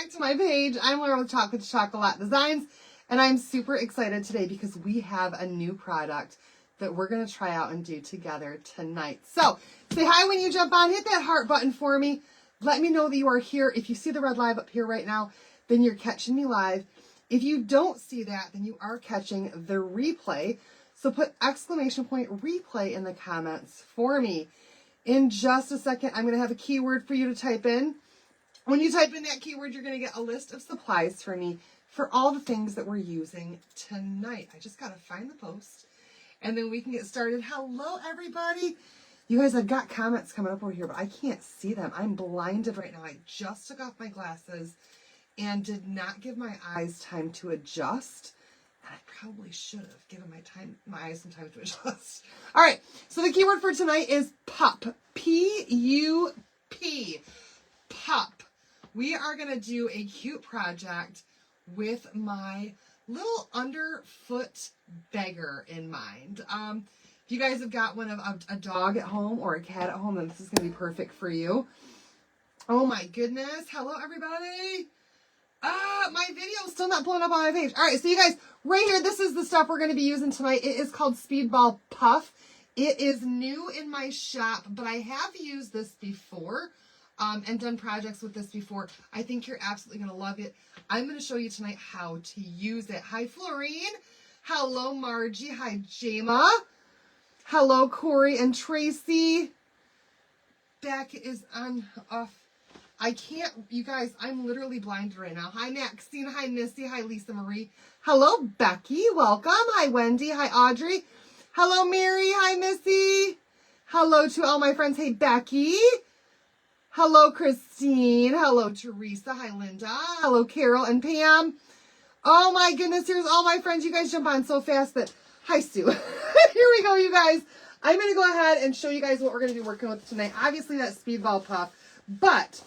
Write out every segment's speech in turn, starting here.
back to my page. I'm Laura with Chocolate to Chocolate Designs, and I'm super excited today because we have a new product that we're going to try out and do together tonight. So say hi when you jump on. Hit that heart button for me. Let me know that you are here. If you see the red live up here right now, then you're catching me live. If you don't see that, then you are catching the replay. So put exclamation point replay in the comments for me. In just a second, I'm going to have a keyword for you to type in. When you type in that keyword, you're going to get a list of supplies for me for all the things that we're using tonight. I just got to find the post and then we can get started. Hello, everybody. You guys, I've got comments coming up over here, but I can't see them. I'm blinded right now. I just took off my glasses and did not give my eyes time to adjust. And I probably should have given my eyes some time to adjust. All right, so the keyword for tonight is pup. P-U-P. Pup. We are going to do a cute project with my little underfoot beggar in mind. If you guys have got a dog at home or a cat at home, then this is going to be perfect for you. Oh my goodness. Hello, everybody. My video is still not pulling up on my page. All right, so you guys, right here, this is the stuff we're going to be using tonight. It is called Speedball Puff. It is new in my shop, but I have used this before and done projects with this before. I think you're absolutely going to love it. I'm going to show you tonight how to use it. Hi, Florine. Hello, Margie. Hi, Jama. Hello, Corey and Tracy. Beck is on off. I can't, you guys, I'm literally blinded right now. Hi, Maxine. Hi, Misty. Hi, Lisa Marie. Hello, Becky. Welcome. Hi, Wendy. Hi, Audrey. Hello, Mary. Hi, Missy. Hello to all my friends. Hey, Becky. Hello, Christine. Hello, Teresa. Hi, Linda. Hello, Carol and Pam. Oh, my goodness. Here's all my friends. You guys jump on so fast that, hi, Sue. Here we go, you guys. I'm going to go ahead and show you guys what we're going to be working with tonight. Obviously, that Speedball Puff, but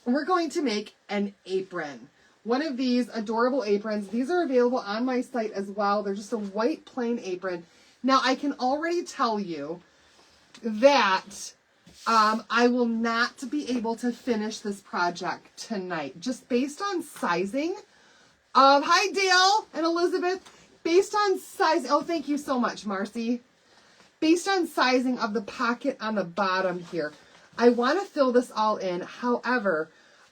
we're going to make an apron. One of these adorable aprons. These are available on my site as well. They're just a white plain apron. Now, I can already tell you that I will not be able to finish this project tonight. Just based on sizing of, hi, Dale and Elizabeth. Based on size, oh, thank you so much, Marcy. Based on sizing of the pocket on the bottom here, I want to fill this all in. However,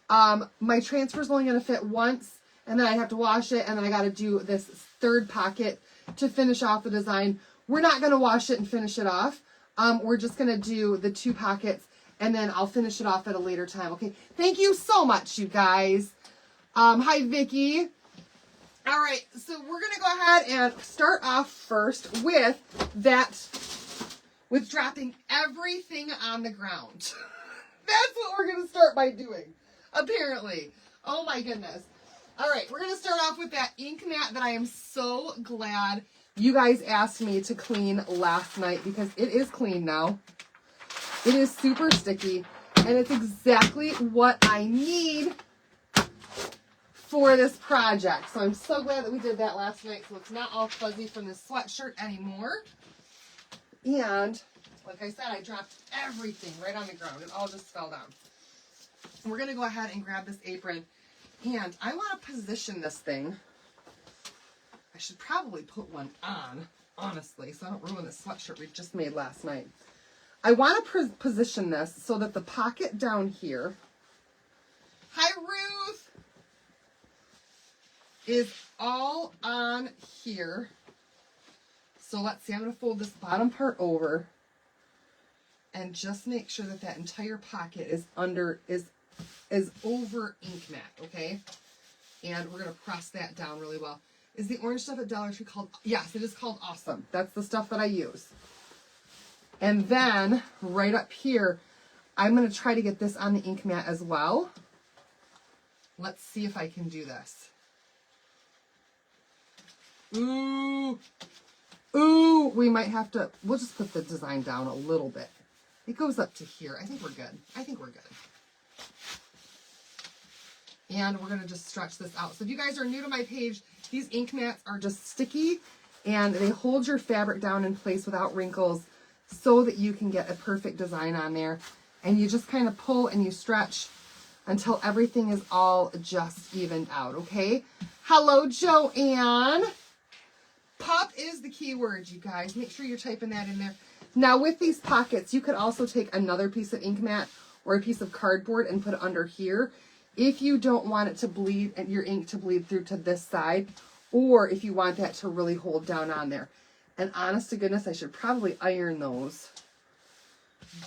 my transfer is only going to fit once, and then I have to wash it, and then I got to do this third pocket to finish off the design. We're not going to wash it and finish it off. We're just going to do the 2 pockets, and then I'll finish it off at a later time. Okay, thank you so much, you guys. Hi, Vicki. All right, so we're going to go ahead and start off first with dropping everything on the ground. That's what we're going to start by doing, apparently. Oh, my goodness. All right, we're going to start off with that ink mat that I am so glad you guys asked me to clean last night because it is clean now. It is super sticky, and it's exactly what I need for this project. So I'm so glad that we did that last night so it's not all fuzzy from this sweatshirt anymore. And like I said, I dropped everything right on the ground. It all just fell down. We're going to go ahead and grab this apron. And I want to position this thing. I should probably put one on, honestly, so I don't ruin the sweatshirt we just made last night. I want to position this so that the pocket down here, hi, Ruth, is all on here. So let's see, I'm going to fold this bottom part over and just make sure that that entire pocket is over ink mat, okay? And we're going to press that down really well. Is the orange stuff at Dollar Tree called, yes, it is called Awesome. That's the stuff that I use. And then right up here, I'm going to try to get this on the ink mat as well. Let's see if I can do this. Ooh, we might have to, we'll just put the design down a little bit. It goes up to here. I think we're good. And we're going to just stretch this out. So if you guys are new to my page, these ink mats are just sticky and they hold your fabric down in place without wrinkles so that you can get a perfect design on there. And you just kind of pull and you stretch until everything is all just evened out, okay? Hello, Joanne. Pup is the key word, you guys. Make sure you're typing that in there. Now, with these pockets, you could also take another piece of ink mat or a piece of cardboard and put it under here if you don't want it to bleed, and your ink to bleed through to this side, or if you want that to really hold down on there. And honest to goodness, I should probably iron those,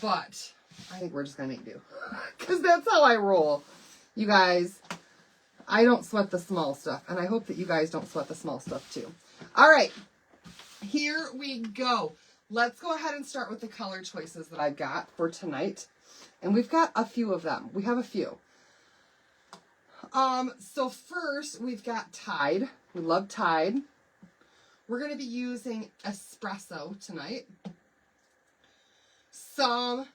but I think we're just going to make do because that's how I roll. You guys, I don't sweat the small stuff, and I hope that you guys don't sweat the small stuff too. All right, here we go. Let's go ahead and start with the color choices that I've got for tonight. And we've got a few of them. We have a few. So first we've got Tide. We love Tide. We're going to be using espresso tonight. Some,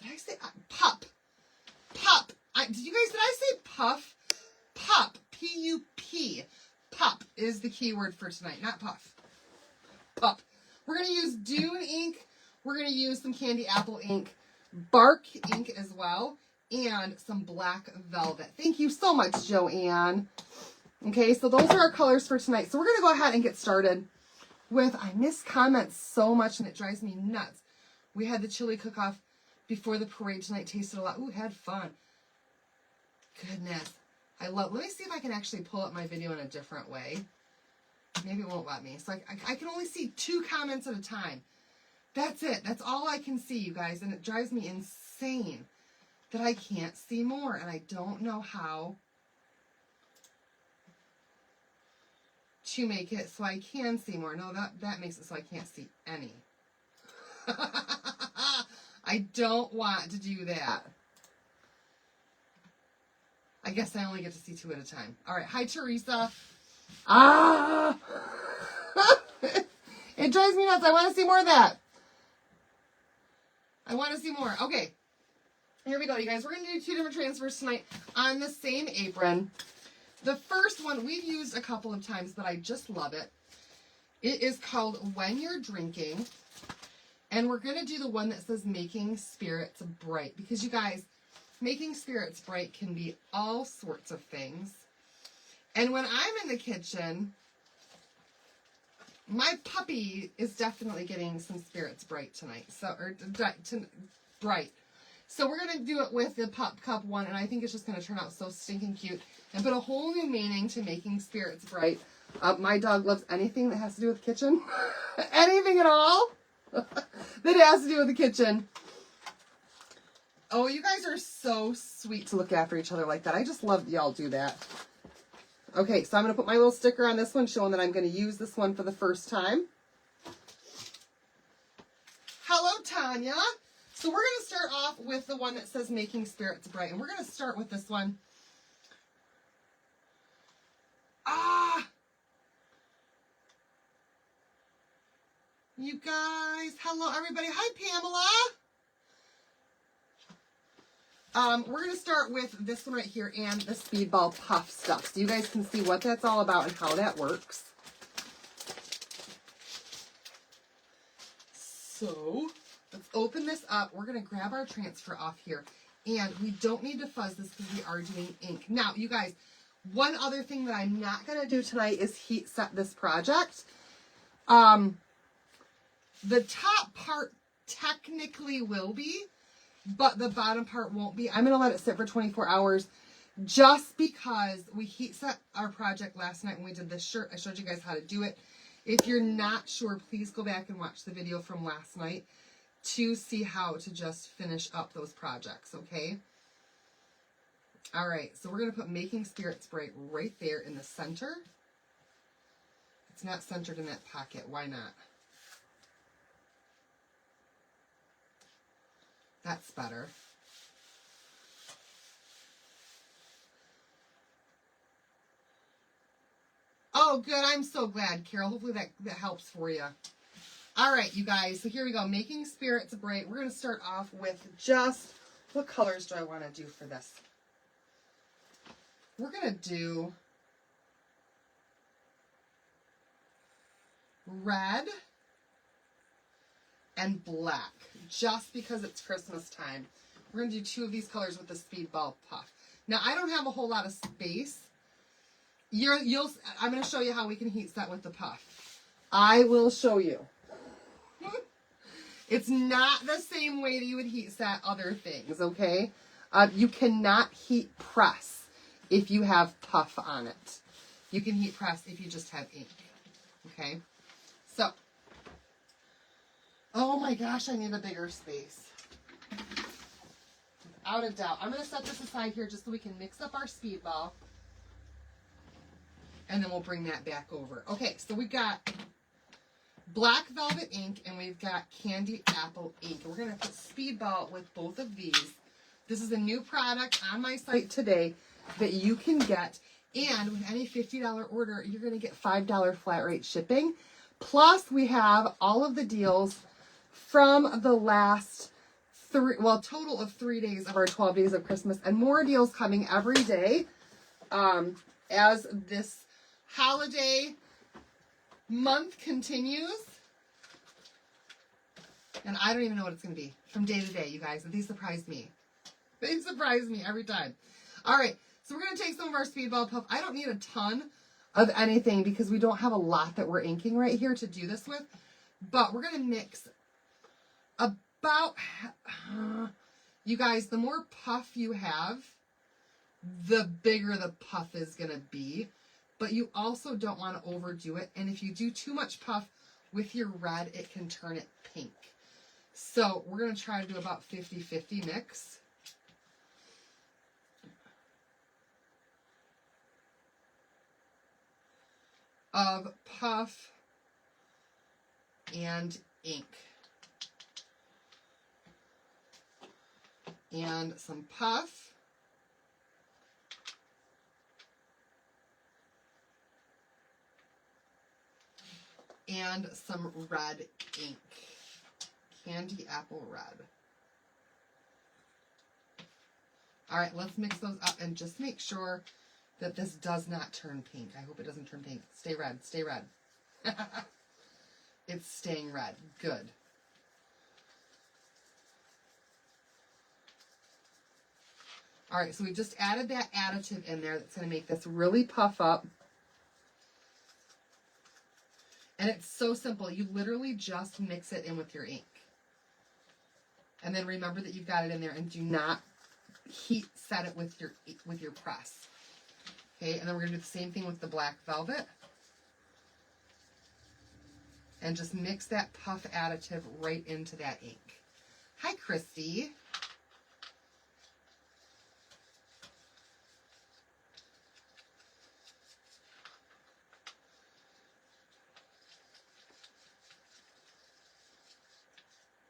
did I say pup? Pup. Did I say puff? Pup. P-U-P. Pup is the key word for tonight, not puff. Pup. We're going to use Dune ink. We're going to use some Candy Apple ink, Bark ink as well, and some Black Velvet. Thank you so much, Joanne. Okay, so those are our colors for tonight. So we're going to go ahead and get started with, I miss comments so much and it drives me nuts. We had the chili cook-off before the parade tonight. Tasted a lot. Ooh, had fun. Goodness. Let me see if I can actually pull up my video in a different way. Maybe it won't let me. So I can only see 2 comments at a time. That's it. That's all I can see, you guys. And it drives me insane that I can't see more. And I don't know how to make it so I can see more. No, that makes it so I can't see any. I don't want to do that. I guess I only get to see 2 at a time. All right. Hi, Teresa. Ah! It drives me nuts. I want to see more of that. I want to see more. Okay. Here we go, you guys. We're going to do 2 different transfers tonight on the same apron. The first one we've used a couple of times, but I just love it. It is called When You're Drinking. And we're going to do the one that says Making Spirits Bright. Because, you guys, making spirits bright can be all sorts of things. And when I'm in the kitchen, my puppy is definitely getting some spirits bright tonight. Bright. So we're going to do it with the Pup Cup one, and I think it's just going to turn out so stinking cute and put a whole new meaning to making spirits bright. My dog loves anything that has to do with the kitchen. Anything at all that has to do with the kitchen. Oh, you guys are so sweet to look after each other like that. I just love that y'all do that. Okay, so I'm going to put my little sticker on this one showing that I'm going to use this one for the first time. Hello, Tanya. So we're going to start off with the one that says Making Spirits Bright. And we're going to start with this one. You guys. Hello, everybody. Hi, Pamela. We're going to start with this one right here and the Speedball Puff stuff. So you guys can see what that's all about and how that works. So let's open this up. We're going to grab our transfer off here. And we don't need to fuzz this because we are doing ink. Now, you guys, one other thing that I'm not going to do tonight is heat set this project. The top part technically will be, but the bottom part won't be. I'm going to let it sit for 24 hours just because we heat set our project last night when we did this shirt. I showed you guys how to do it. If you're not sure, please go back and watch the video from last night to see how to just finish up those projects, okay? All right, so we're going to put Making Spirits Bright right there in the center. It's not centered in that pocket. Why not? That's better. Oh, good. I'm so glad, Carol. Hopefully that helps for you. All right, you guys. So here we go. Making Spirits Bright. We're going to start off with just, what colors do I want to do for this? We're going to do red and black, just because it's Christmas time. We're going to do 2 of these colors with the Speedball Puff. Now, I don't have a whole lot of space. I'm going to show you how we can heat set with the puff. I will show you. It's not the same way that you would heat set other things, okay? You cannot heat press if you have puff on it. You can heat press if you just have ink, okay? So, oh my gosh, I need a bigger space. Without a doubt. I'm going to set this aside here just so we can mix up our Speedball. And then we'll bring that back over. Okay, so we've got black velvet ink and we've got candy apple ink. We're going to put Speedball with both of these. This is a new product on my site today that you can get. And with any $50 order, you're going to get $5 flat rate shipping. Plus, we have all of the deals from the last total of 3 days of our 12 days of Christmas, and more deals coming every day as this holiday month continues. And I don't even know what it's going to be from day to day, you guys. But these surprise me. They surprise me every time. All right, so we're going to take some of our Speedball Puff. I don't need a ton of anything because we don't have a lot that we're inking right here to do this with. But we're going to mix about, you guys, the more puff you have, the bigger the puff is going to be. But you also don't want to overdo it. And if you do too much puff with your red, it can turn it pink. So we're going to try to do about 50-50 mix. Of puff and ink. And some puff. And some red ink. Candy apple red. All right, let's mix those up and just make sure that this does not turn pink. I hope it doesn't turn pink. Stay red. Stay red. It's staying red. Good. All right, so we just added that additive in there that's going to make this really puff up. And it's so simple. You literally just mix it in with your ink. And then remember that you've got it in there, and do not heat set it with your press. Okay, and then we're going to do the same thing with the black velvet. And just mix that puff additive right into that ink. Hi, Christy.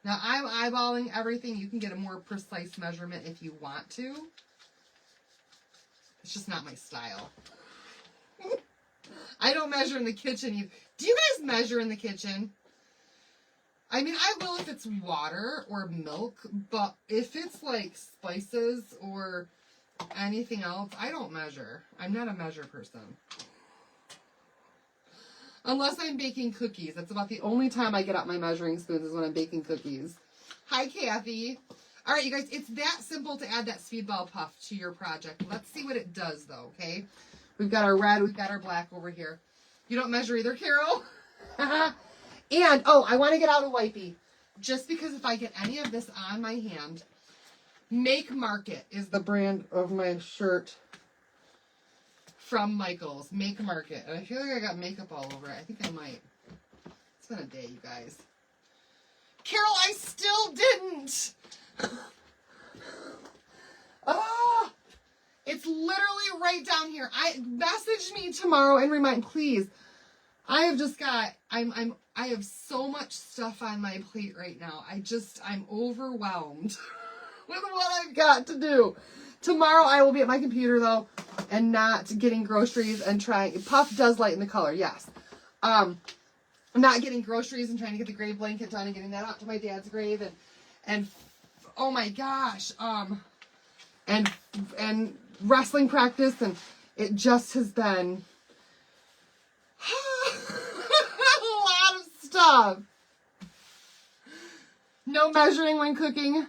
Now, I'm eyeballing everything. You can get a more precise measurement if you want to. It's just not my style. I don't measure in the kitchen. Do you guys measure in the kitchen? I mean, I will if it's water or milk, but if it's like spices or anything else, I don't measure. I'm not a measure person. Unless I'm baking cookies. That's about the only time I get out my measuring spoons is when I'm baking cookies. Hi, Kathy. All right, you guys, it's that simple to add that Speedball Puff to your project. Let's see what it does, though, okay? We've got our red, we've got our black over here. You don't measure either, Carol? And, oh, I want to get out a wipey. Just because if I get any of this on my hand, Make Market is the brand of my shirt. From Michael's. Make Market. And I feel like I got makeup all over it. I think I might. It's been a day, you guys. Carol, I still didn't. Oh, it's literally right down here. Message me tomorrow and remind, please. I have just got, I have so much stuff on my plate right now. I'm overwhelmed with what I've got to do. Tomorrow I will be at my computer, though, and not getting groceries and trying. Puff does lighten the color, yes. I'm not getting groceries and trying to get the grave blanket done and getting that out to my dad's grave and oh my gosh, and wrestling practice, and it just has been a lot of stuff. No measuring when cooking.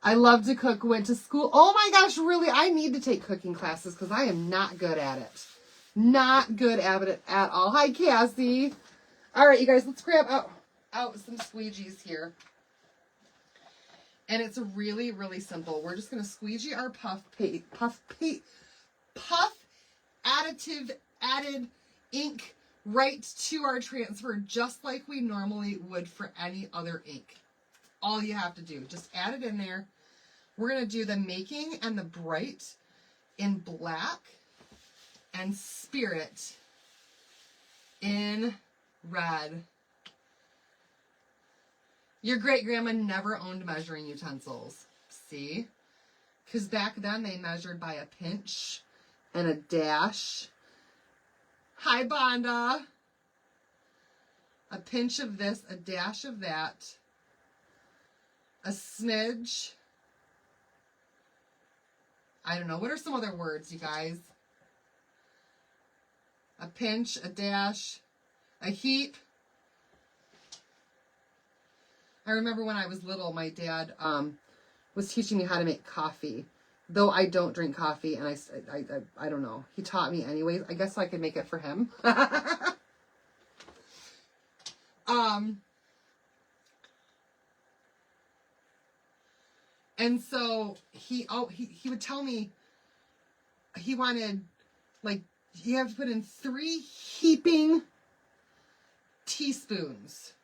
I love to cook, went to school. Oh my gosh, really? I need to take cooking classes because I am not good at it. Not good at it at all. Hi, Cassie. All right, you guys, let's grab out some squeegees here. And it's really, really simple. We're just going to squeegee our puff additive added ink right to our transfer, just like we normally would for any other ink. All you have to do, just add it in there. We're going to do the making and the bright in black and spirit in red. Your great-grandma never owned measuring utensils. See? Because back then they measured by a pinch and a dash. Hi, Bonda. A pinch of this, a dash of that, a smidge. I don't know. What are some other words, you guys? A pinch, a dash, a heap. I remember when I was little, my dad was teaching me how to make coffee. Though I don't drink coffee, and I don't know. He taught me anyways. I guess I could make it for him. And so he would tell me he wanted, like, you have to put in 3 heaping teaspoons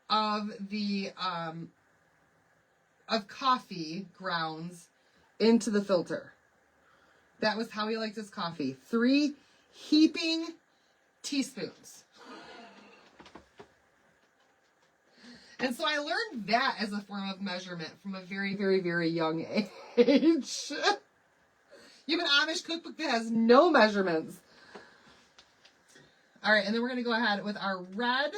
of the of coffee grounds into the filter. That was how he liked his coffee. 3 heaping teaspoons. And so I learned that as a form of measurement from a very, very, very young age. You have an Amish cookbook that has no measurements. All right, and then we're going to go ahead with our red,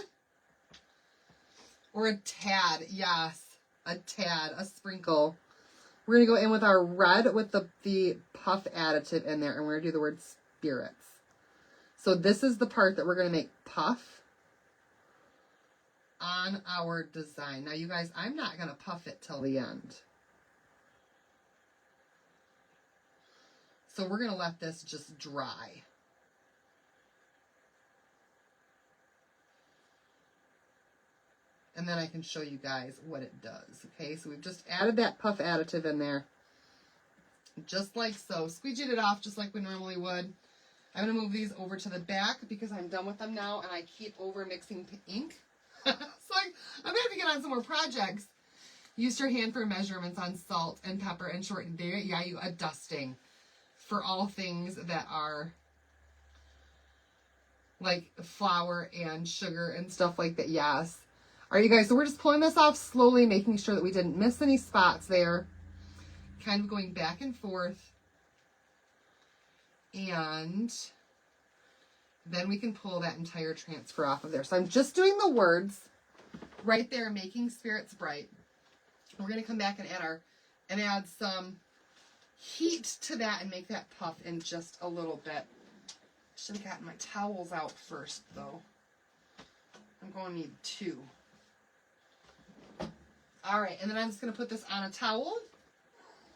or a tad. Yes, a tad, a sprinkle. We're going to go in with our red with the puff additive in there, and we're going to do the word spirits. So this is the part that we're going to make puff on our design. Now, you guys, I'm not going to puff it till the end. So we're going to let this just dry. And then I can show you guys what it does. Okay, so we've just added that puff additive in there. Just like so. Squeegeed it off just like we normally would. I'm going to move these over to the back because I'm done with them now and I keep over mixing ink. So I'm going to have to get on some more projects. Use your hand for measurements on salt and pepper and shortened dairy. Yeah, you a dusting for all things that are like flour and sugar and stuff like that. Yes. All right, you guys, so we're just pulling this off slowly, making sure that we didn't miss any spots there. Kind of going back and forth. And then we can pull that entire transfer off of there. So I'm just doing the words right there, making spirits bright. We're going to come back and add some heat to that and make that puff in just a little bit. Should have gotten my towels out first, though. I'm going to need 2. All right, and then I'm just going to put this on a towel.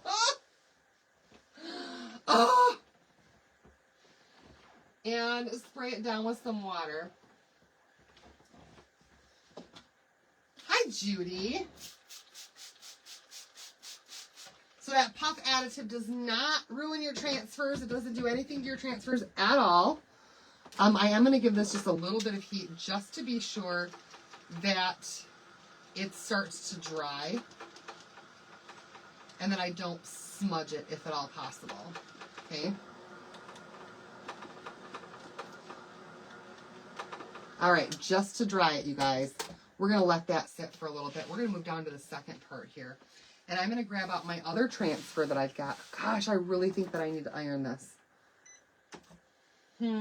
Oh! Oh! And spray it down with some water. Hi, Judy. So that puff additive does not ruin your transfers. It doesn't do anything to your transfers at all. I am going to give this just a little bit of heat just to be sure that it starts to dry and that I don't smudge it if at all possible. Okay. All right, just to dry it, you guys. We're going to let that sit for a little bit. We're going to move down to the second part here. And I'm going to grab out my other transfer that I've got. Gosh, I really think that I need to iron this. Let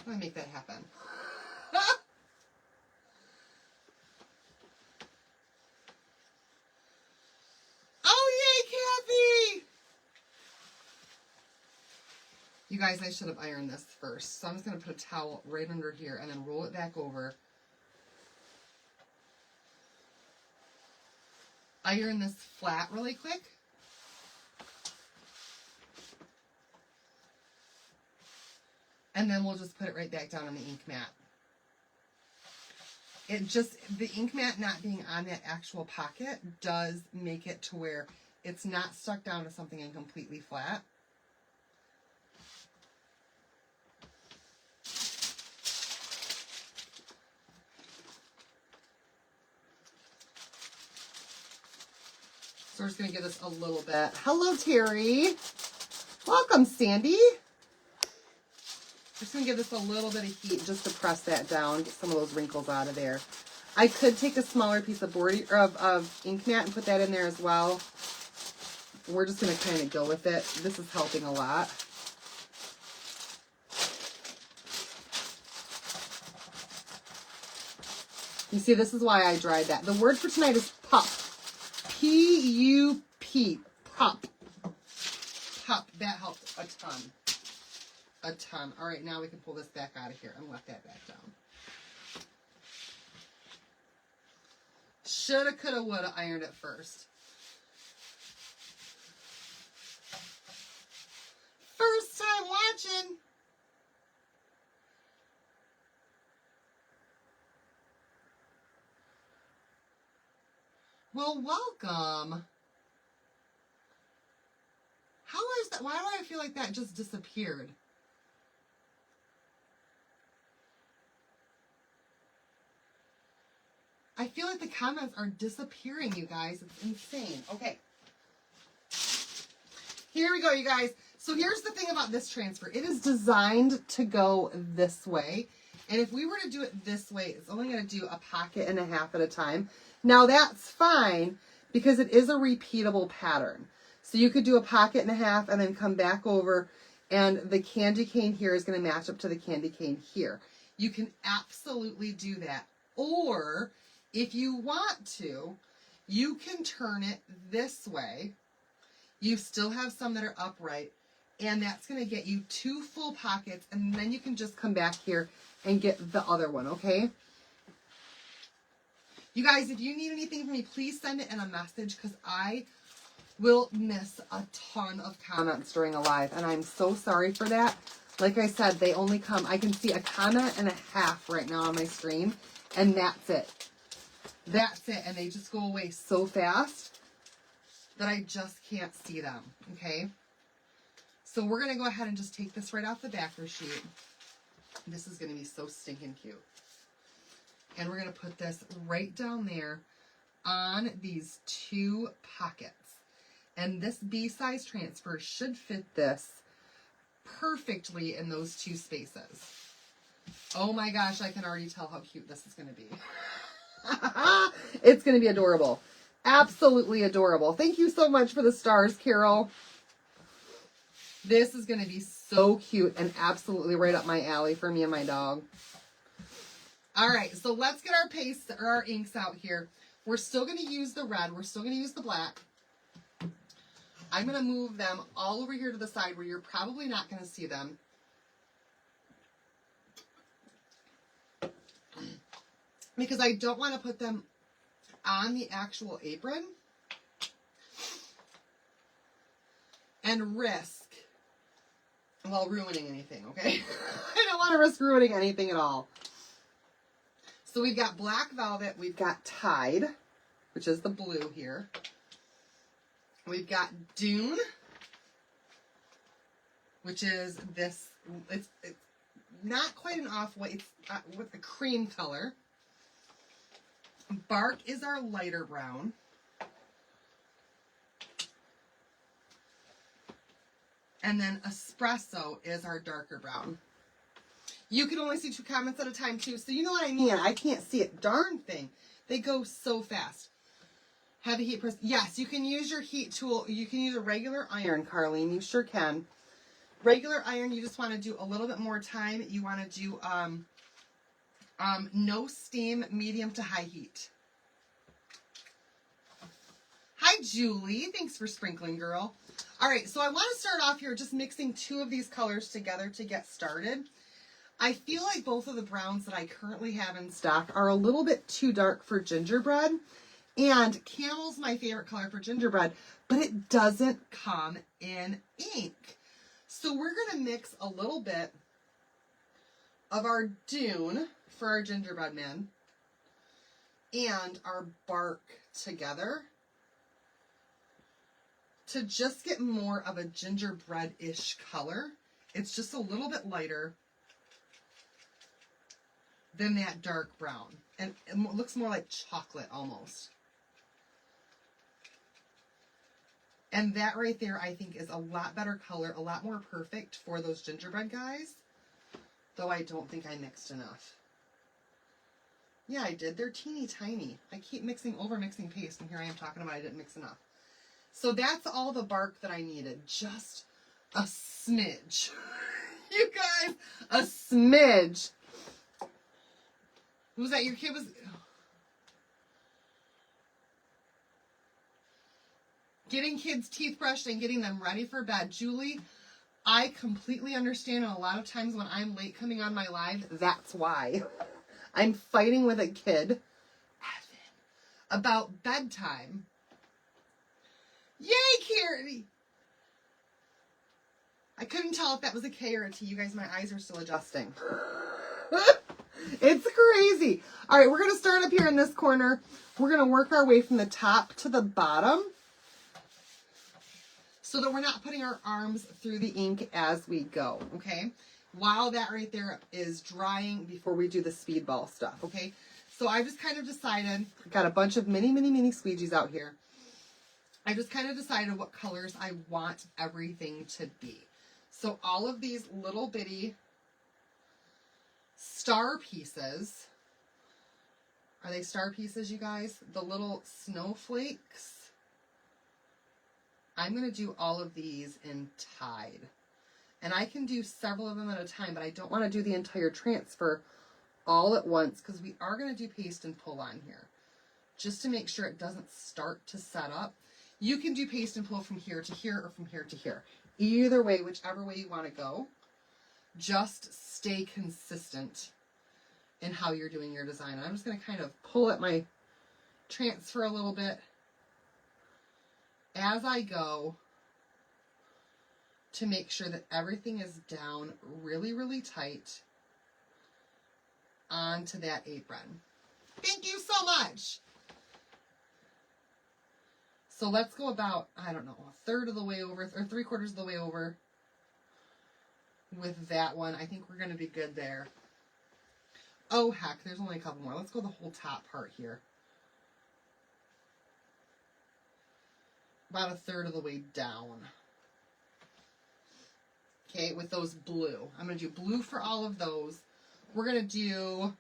me make that happen. Oh, yay, Kathy! You guys, I should have ironed this first. So I'm just going to put a towel right under here and then roll it back over. Iron this flat really quick. And then we'll just put it right back down on the ink mat. It just, the ink mat not being on that actual pocket does make it to where it's not stuck down to something and completely flat. So we're just going to give this a little bit. Hello, Terry. Welcome, Sandy. Just going to give this a little bit of heat just to press that down, get some of those wrinkles out of there. I could take a smaller piece of board of ink mat and put that in there as well. We're just going to kind of go with it. This is helping a lot. You see, this is why I dried that. The word for tonight is pup. P-U-P. Pup. Pup. That helped a ton. A ton. All right, now we can pull this back out of here and let that back down. Shoulda, coulda, woulda ironed it first. First time watching. Well, welcome. How is that? Why do I feel like that just disappeared? I feel like the comments are disappearing, you guys. It's insane. Okay. Here we go, you guys. So here's the thing about this transfer. It is designed to go this way. And if we were to do it this way, it's only going to do a pocket and a half at a time. Now that's fine because it is a repeatable pattern. So you could do a pocket and a half and then come back over, and the candy cane here is going to match up to the candy cane here. You can absolutely do that. Or if you want to, you can turn it this way. You still have some that are upright, and that's going to get you 2 full pockets, and then you can just come back here and get the other one, okay? You guys, if you need anything from me, please send it in a message, because I will miss a ton of comments during a live, and I'm so sorry for that. Like I said, they only come, I can see a comment and a half right now on my screen, and that's it. That's it, and they just go away so fast that I just can't see them, okay? So we're going to go ahead and just take this right off the backer sheet. This is going to be so stinking cute. And we're going to put this right down there on these 2 pockets. And this B-size transfer should fit this perfectly in those 2 spaces. Oh my gosh, I can already tell how cute this is going to be. It's going to be adorable. Absolutely adorable. Thank you so much for the stars, Carol. This is going to be so cute and absolutely right up my alley for me and my dog. All right, so let's get our paste or our inks out here. We're still going to use the red. We're still going to use the black. I'm going to move them all over here to the side where you're probably not going to see them. Because I don't want to put them on the actual apron and risk, well, ruining anything, okay? I don't want to risk ruining anything at all. So we've got Black Velvet, we've got Tide, which is the blue here. We've got Dune, which is this, it's not quite an off-white, it's with a cream color. Bark is our lighter brown. And then Espresso is our darker brown. You can only see 2 comments at a time too, so you know what I mean. I can't see it. Darn thing. They go so fast. Heavy heat press. Yes, you can use your heat tool. You can use a regular iron, Carlene. You sure can. Regular iron, you just want to do a little bit more time. You want to do no steam, medium to high heat. Hi, Julie. Thanks for sprinkling, girl. All right, so I want to start off here just mixing two of these colors together to get started. I feel like both of the browns that I currently have in stock are a little bit too dark for gingerbread. And camel's my favorite color for gingerbread, but it doesn't come in ink. So we're going to mix a little bit of our dune for our gingerbread man and our bark together to just get more of a gingerbread-ish color. It's just a little bit lighter than that dark brown. And it looks more like chocolate almost. And that right there, I think, is a lot better color, a lot more perfect for those gingerbread guys. Though I don't think I mixed enough. Yeah, I did. They're teeny tiny. I keep mixing paste, and here I am talking about I didn't mix enough. So that's all the bark that I needed. Just a smidge. You guys, a smidge. Was that your kid was... Getting kids' teeth brushed and getting them ready for bed. Julie, I completely understand, and a lot of times when I'm late coming on my live, that's why. I'm fighting with a kid, Evan, about bedtime. Yay, Carrie! I couldn't tell if that was a K or a T. You guys, my eyes are still adjusting. It's crazy. All right, we're going to start up here in this corner. We're going to work our way from the top to the bottom so that we're not putting our arms through the ink as we go, okay? While that right there is drying before we do the speedball stuff, okay? So I just kind of decided, I've got a bunch of mini squeegees out here. I just kind of decided what colors I want everything to be. So all of these little bitty star pieces, are they star pieces, you guys? The little snowflakes. I'm going to do all of these in Tide. And I can do several of them at a time, but I don't want to do the entire transfer all at once because we are going to do paste and pull on here. Just to make sure it doesn't start to set up. You can do paste and pull from here to here or from here to here. Either way, whichever way you want to go. Just stay consistent in how you're doing your design. I'm just going to kind of pull at my transfer a little bit as I go to make sure that everything is down really, really tight onto that apron. Thank you so much. So let's go about, I don't know, a third of the way over, or 3/4 of the way over with that one. I think we're going to be good there. Oh, heck, there's only a couple more. Let's go the whole top part here. About a third of the way down. Okay, with those blue. I'm going to do blue for all of those. We're going to do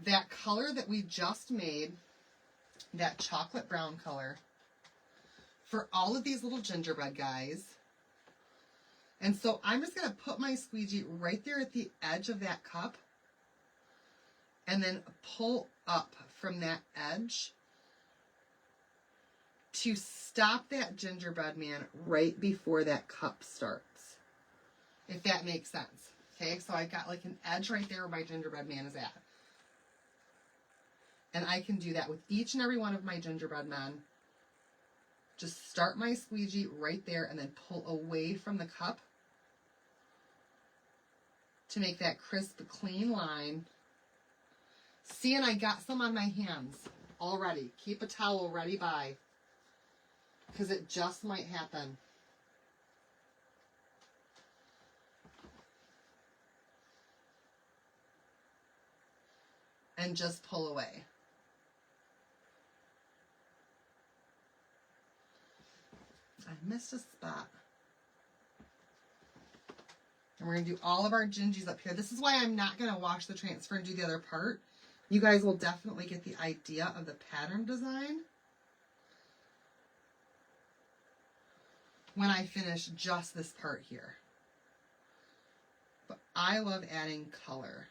that color that we just made, that chocolate brown color, for all of these little gingerbread guys. And so I'm just going to put my squeegee right there at the edge of that cup and then pull up from that edge to stop that gingerbread man right before that cup starts. If that makes sense. Okay, so I got like an edge right there where my gingerbread man is at. And I can do that with each and every one of my gingerbread men. Just start my squeegee right there and then pull away from the cup to make that crisp, clean line. See, and I got some on my hands already. Keep a towel ready by, because it just might happen. And just pull away. I missed a spot. And we're going to do all of our gingies up here. This is why I'm not going to wash the transfer and do the other part. You guys will definitely get the idea of the pattern design when I finish just this part here. But I love adding color.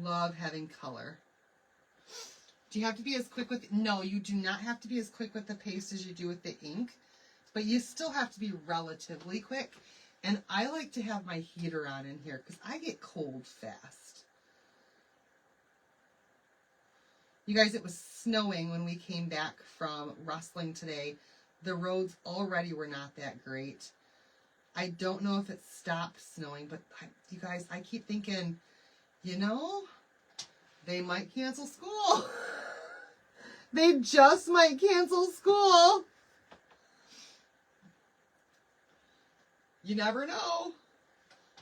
Love having color. Do you have to be as quick with, no, you do not have to be as quick with the paste as you do with the ink, but you still have to be relatively quick. And I like to have my heater on in here because I get cold fast. You guys, it was snowing when we came back from wrestling today. The roads already were not that great. I don't know if it stopped snowing, but you guys, I keep thinking, you know, they might cancel school. They just might cancel school. You never know.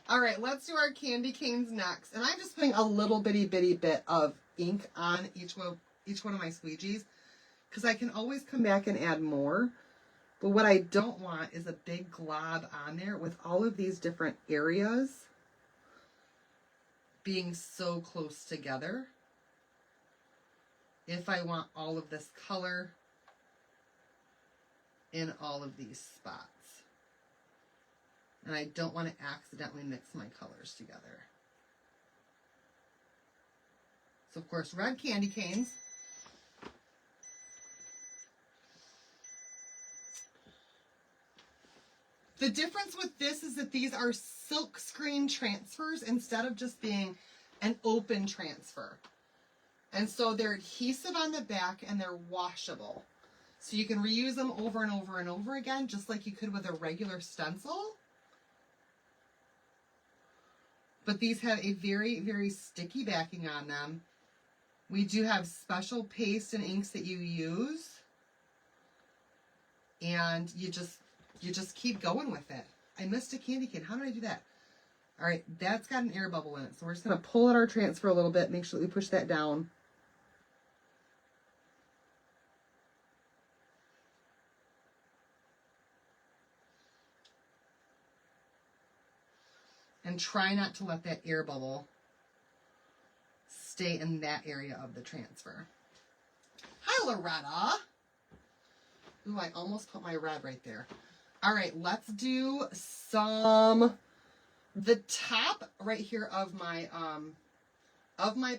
All right, let's do our candy canes next. And I'm just putting a little bitty bit of ink on each one of my squeegees because I can always come back and add more. But what I don't want is a big glob on there with all of these different areas being so close together. If I want all of this color in all of these spots. And I don't want to accidentally mix my colors together. So of course, red candy canes. The difference with this is that these are silk screen transfers instead of just being an open transfer. And so they're adhesive on the back and they're washable. So you can reuse them over and over and over again, just like you could with a regular stencil. But these have a very, very sticky backing on them. We do have special paste and inks that you use. And you just keep going with it. I missed a candy cane. How did I do that? All right, that's got an air bubble in it. So we're just going to pull out our transfer a little bit. Make sure that we push that down. And try not to let that air bubble stay in that area of the transfer. Hi, Loretta. Ooh, I almost put my red right there. All right, let's do the top right here of my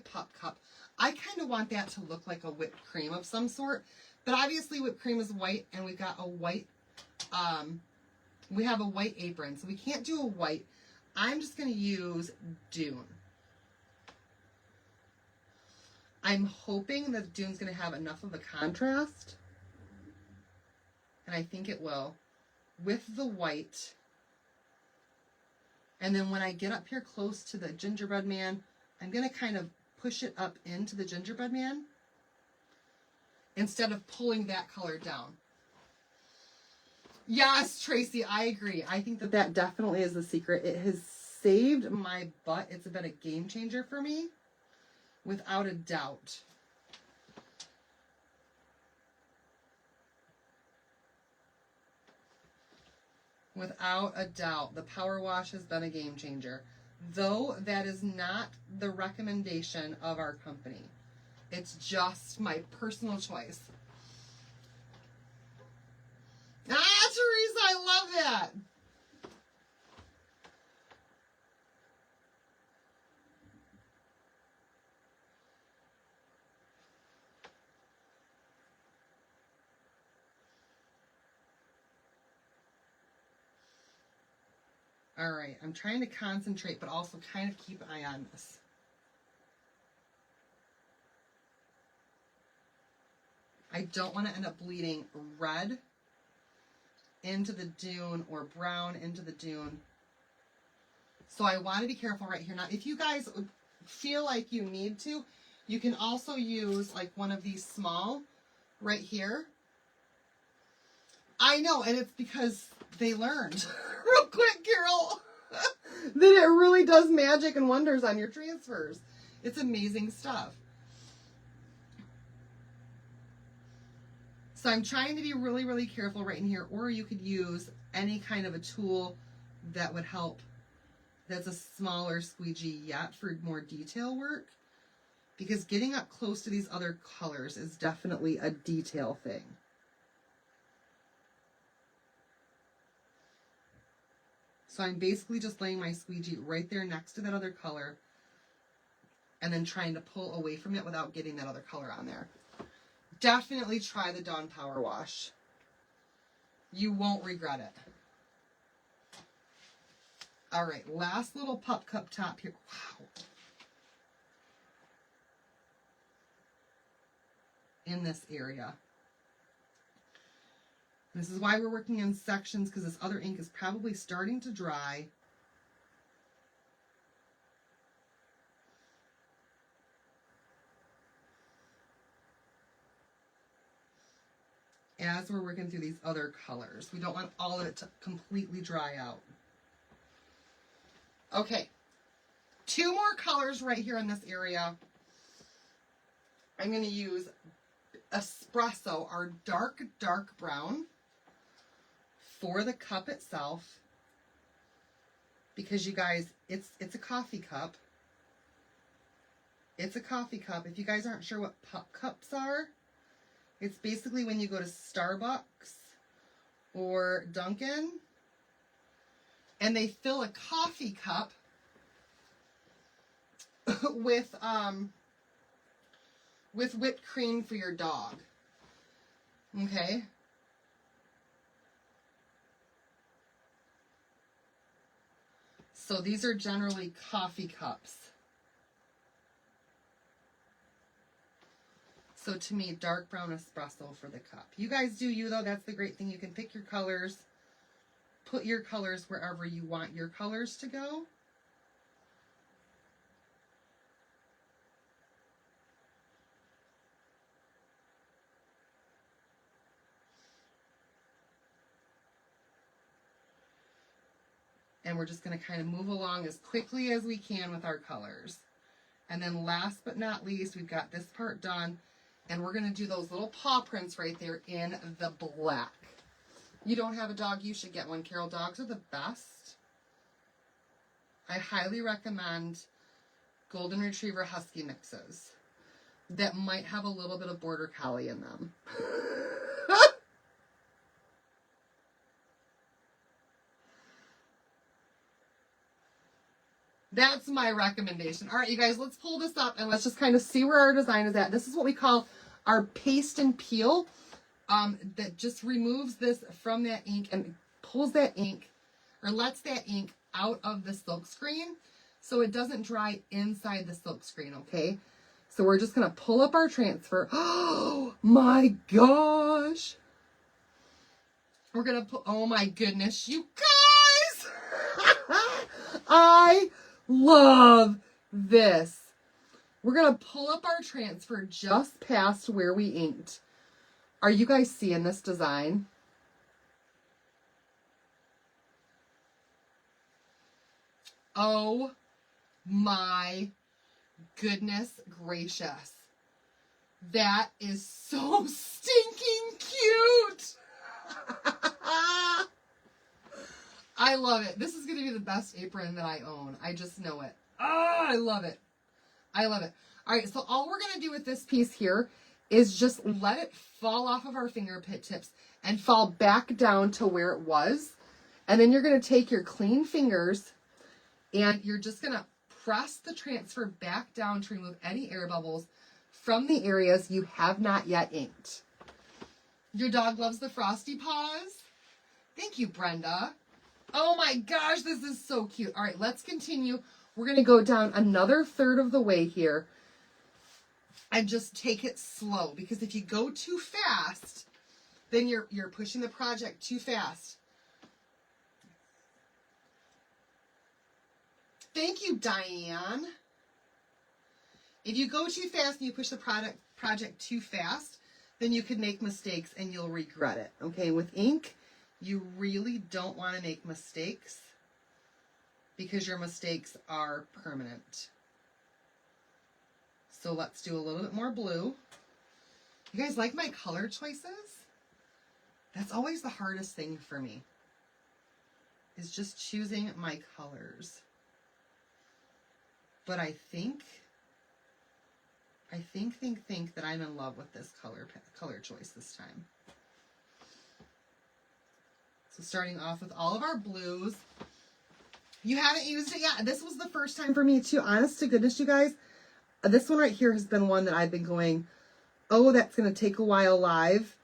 pup cup. I kind of want that to look like a whipped cream of some sort, but obviously whipped cream is white and we've got a white, we have a white apron, so we can't do a white. I'm just going to use Dune. I'm hoping that Dune's going to have enough of a contrast, and I think it will, with the white. And then when I get up here close to the gingerbread man, I'm going to kind of push it up into the gingerbread man instead of pulling that color down. Yes, Tracy, I agree. I think that that definitely is the secret. It has saved my butt. It's been a game changer for me, without a doubt. Without a doubt, the power wash has been a game changer. Though that is not the recommendation of our company. It's just my personal choice. Ah, Teresa, I love that. All right, I'm trying to concentrate, but also kind of keep an eye on this. I don't want to end up bleeding red into the Dune or brown into the Dune. So I want to be careful right here. Now, if you guys feel like you need to, you can also use like one of these small right here. I know, and it's because they learned real quick, Carol, that it really does magic and wonders on your transfers. It's amazing stuff. So I'm trying to be really, really careful right in here, or you could use any kind of a tool that would help. That's a smaller squeegee yet for more detail work, because getting up close to these other colors is definitely a detail thing. So I'm basically just laying my squeegee right there next to that other color and then trying to pull away from it without getting that other color on there. Definitely try the Dawn Power Wash. You won't regret it. All right, last little pup cup top here. Wow. In this area. This is why we're working in sections, because this other ink is probably starting to dry. As we're working through these other colors. We don't want all of it to completely dry out. Okay, 2 more colors right here in this area. I'm going to use Espresso, our dark brown, for the cup itself, because you guys, it's a coffee cup. It's a coffee cup. If you guys aren't sure what pup cups are, it's basically when you go to Starbucks or Dunkin' and they fill a coffee cup with whipped cream for your dog. Okay? So these are generally coffee cups. So to me, dark brown espresso for the cup. You guys do you, though. That's the great thing. You can pick your colors. Put your colors wherever you want your colors to go. And we're just going to kind of move along as quickly as we can with our colors. And then last but not least, we've got this part done. And we're going to do those little paw prints right there in the black. You don't have a dog, you should get one. Carol, dogs are the best. I highly recommend Golden Retriever Husky mixes that might have a little bit of Border Collie in them. That's my recommendation. All right, you guys, let's pull this up and let's just kind of see where our design is at. This is what we call our paste and peel. That just removes this from that ink and pulls that ink, or lets that ink out of the silk screen so it doesn't dry inside the silk screen, okay? So we're just going to pull up our transfer. Oh my gosh. We're going to put, oh my goodness, you guys. I love this. We're going to pull up our transfer just past where we inked. Are you guys seeing this design? Oh my goodness gracious. That is so stinking cute. I love it. This is going to be the best apron that I own. I just know it. Oh, I love it. I love it. All right, so all we're going to do with this piece here is just let it fall off of our fingertip tips and fall back down to where it was. And then you're going to take your clean fingers and you're just going to press the transfer back down to remove any air bubbles from the areas you have not yet inked. Your dog loves the frosty paws. Thank you, Brenda. Oh my gosh, this is so cute. All right, let's continue. We're going to go down another third of the way here and just take it slow, because if you go too fast, then you're pushing the project too fast. Thank you, Diane. If you go too fast and you push the project too fast, then you could make mistakes and you'll regret it. Okay, with ink, you really don't want to make mistakes because your mistakes are permanent. So let's do a little bit more blue. You guys like my color choices? That's always the hardest thing for me, is just choosing my colors. But I think that I'm in love with this color choice this time. So starting off with all of our blues. You haven't used it yet. This was the first time for me too. Honest to goodness, you guys, This one right here has been one that I've been going, oh, that's going to take a while live,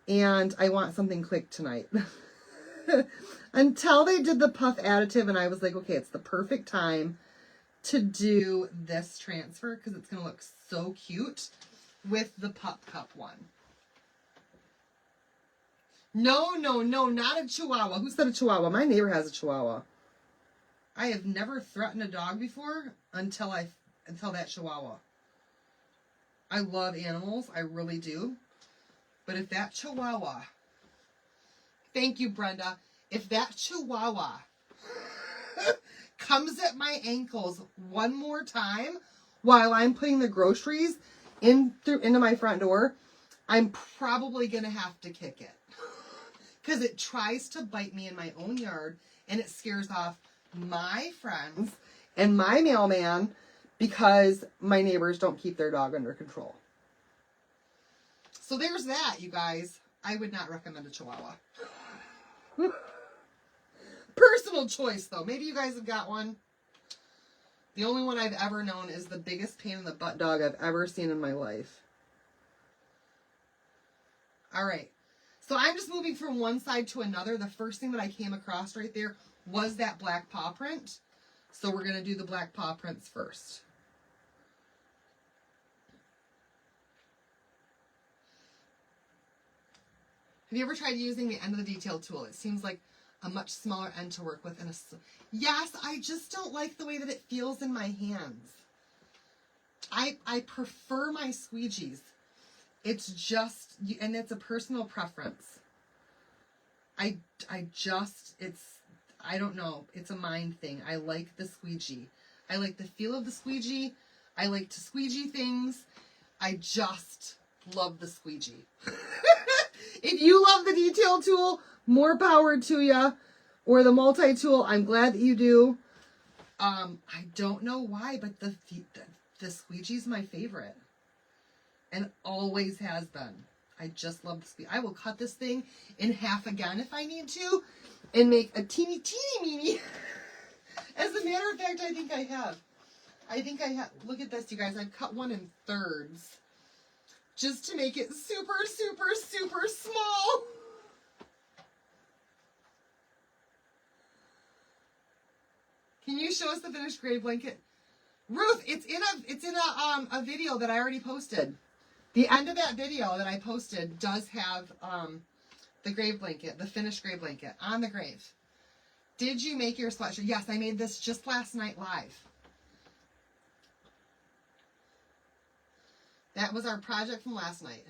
and I want something quick tonight. Until they did the puff additive, and I was like, okay, it's the perfect time to do this transfer because it's going to look so cute with the pup cup one. No, no, no, not a Chihuahua. Who said a Chihuahua? My neighbor has a Chihuahua. I have never threatened a dog before until that Chihuahua. I love animals. I really do. But if that Chihuahua, thank you, Brenda. If that Chihuahua comes at my ankles one more time while I'm putting the groceries into my front door, I'm probably going to have to kick it. Because it tries to bite me in my own yard, and it scares off my friends and my mailman because my neighbors don't keep their dog under control. So there's that, you guys. I would not recommend a Chihuahua. Personal choice, though. Maybe you guys have got one. The only one I've ever known is the biggest pain in the butt dog I've ever seen in my life. All right. So I'm just moving from one side to another. The first thing that I came across right there was that black paw print. So we're going to do the black paw prints first. Have you ever tried using the end of the detail tool? It seems like a much smaller end to work with. Yes, I just don't like the way that it feels in my hands. I prefer my squeegees. It's just, and it's a personal preference. I don't know. It's a mind thing. I like the squeegee. I like the feel of the squeegee. I like to squeegee things. I just love the squeegee. If you love the detail tool, more power to you. Or the multi-tool, I'm glad that you do. I don't know why, but the squeegee's my favorite. And always has been. I just love the squeegee. I will cut this thing in half again if I need to. And make a teeny meeny. As a matter of fact, I think I have. Look at this, you guys. I've cut one in thirds. Just to make it super, super, super small. Can you show us the finished grave blanket? Ruth, it's in a video that I already posted. The end of that video that I posted does have the grave blanket, the finished grave blanket on the grave. Did you make your sweatshirt? Yes, I made this just last night live. That was our project from last night.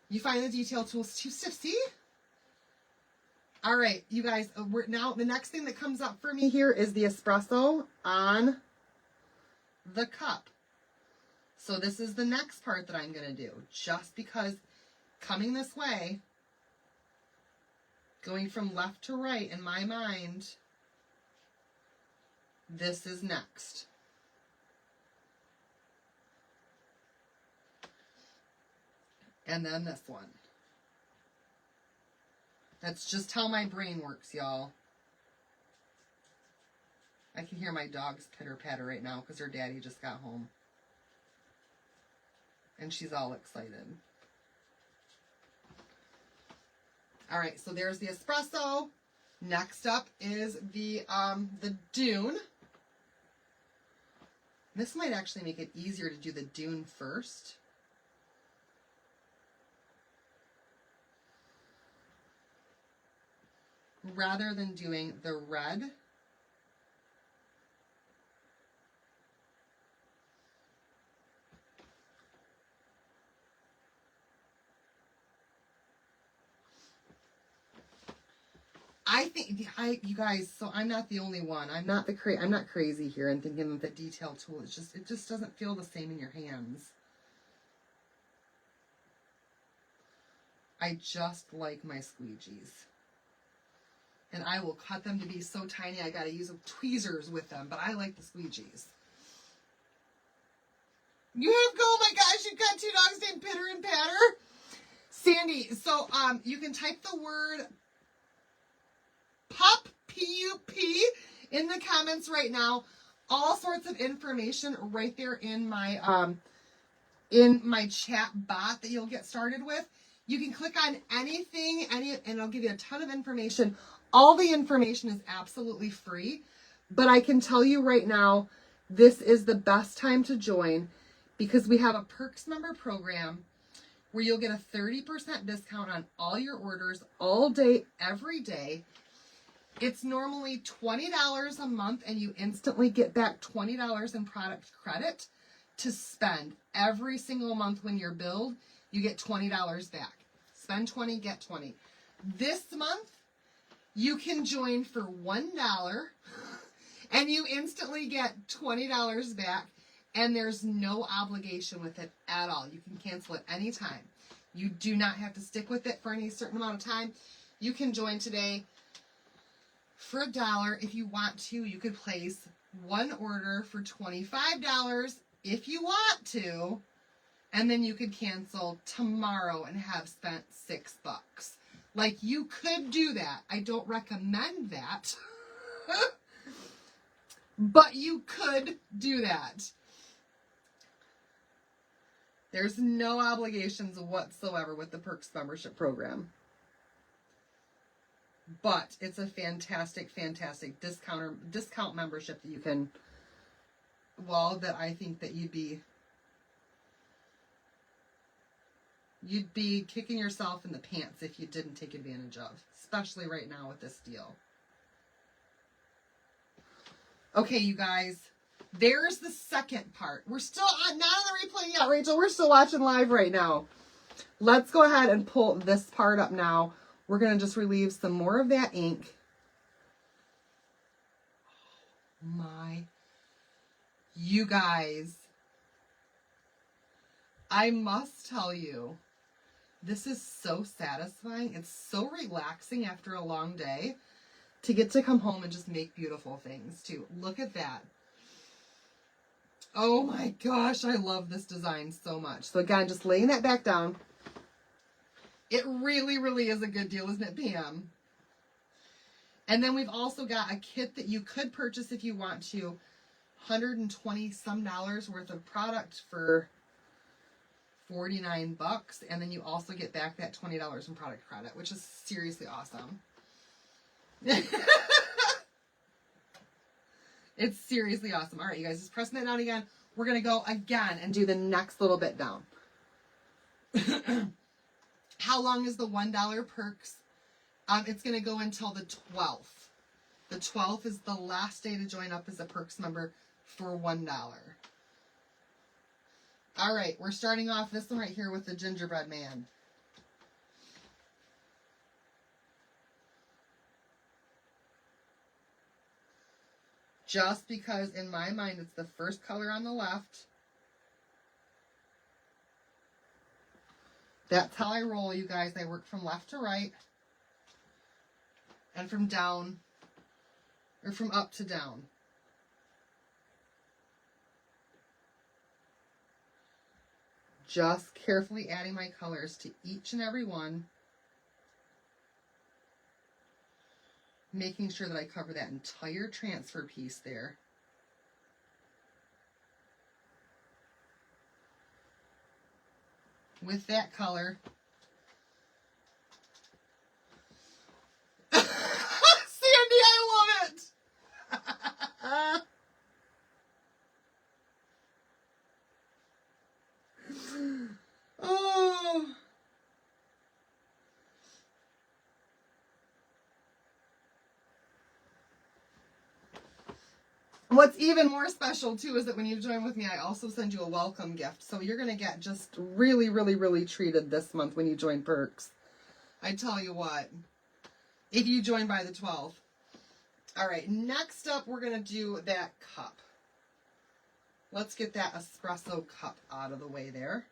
You find the detail tools too stiff, see? All right, you guys, now the next thing that comes up for me here is the espresso on the cup. So this is the next part that I'm going to do, just because coming this way, going from left to right in my mind, this is next. And then this one. That's just how my brain works, y'all. I can hear my dog's pitter-patter right now because her daddy just got home. And she's all excited. All right, so there's the espresso. Next up is the dune. This might actually make it easier to do the dune first. Rather than doing the red. I think you guys, so I'm not the only one. I'm not crazy here and thinking that the detail tool is it just doesn't feel the same in your hands. I just like my squeegees. And I will cut them to be so tiny I gotta use tweezers with them, but I like the squeegees. You have oh my gosh, you've got two dogs named Pitter and Patter. Sandy, so you can type the word pup, P-U-P, in the comments right now. all sorts of information right there in my chat bot that you'll get started with. You can click on anything, and it'll give you a ton of information. All the information is absolutely free, but I can tell you right now, this is the best time to join because we have a Perks member program where you'll get a 30% discount on all your orders all day, every day. It's normally $20 a month, and you instantly get back $20 in product credit to spend. Every single month when you're billed, you get $20 back. Spend 20, get 20. This month, you can join for $1, and you instantly get $20 back, and there's no obligation with it at all. You can cancel it anytime. You do not have to stick with it for any certain amount of time. You can join today for $1 if you want to. You could place one order for $25 if you want to, and then you could cancel tomorrow and have spent $6. Like, you could do that. I don't recommend that. But you could do that. There's no obligations whatsoever with the Perks membership program. But it's a fantastic, fantastic discount membership that you can, well, that I think that you'd be kicking yourself in the pants if you didn't take advantage of, especially right now with this deal. Okay, you guys, there's the second part. We're still not on the replay yet, Rachel. We're still watching live right now. Let's go ahead and pull this part up now. We're going to just relieve some more of that ink. You guys, I must tell you, this is so satisfying. It's so relaxing after a long day to get to come home and just make beautiful things too. Look at that. Oh my gosh, I love this design so much. So again, just laying that back down. It really, really is a good deal, isn't it, Pam? And then we've also got a kit that you could purchase if you want to. $120 some worth of product for $49. And then you also get back that $20 in product credit, which is seriously awesome. It's seriously awesome. All right, you guys, just pressing that down again. We're going to go again and do the next little bit down. How long is the $1 Perks? It's going to go until the 12th. The 12th is the last day to join up as a Perks member for $1. All right, we're starting off this one right here with the gingerbread man. Just because in my mind it's the first color on the left. That's how I roll, you guys. I work from left to right and from down, or from up to down. Just carefully adding my colors to each and every one, making sure that I cover that entire transfer piece there. With that color. Sandy, I love it! Oh. What's even more special too is that when you join with me, I also send you a welcome gift. So you're going to get just really, really, really treated this month when you join Perks. I tell you what, if you join by the 12th. All right, next up, we're going to do that cup. Let's get that espresso cup out of the way there.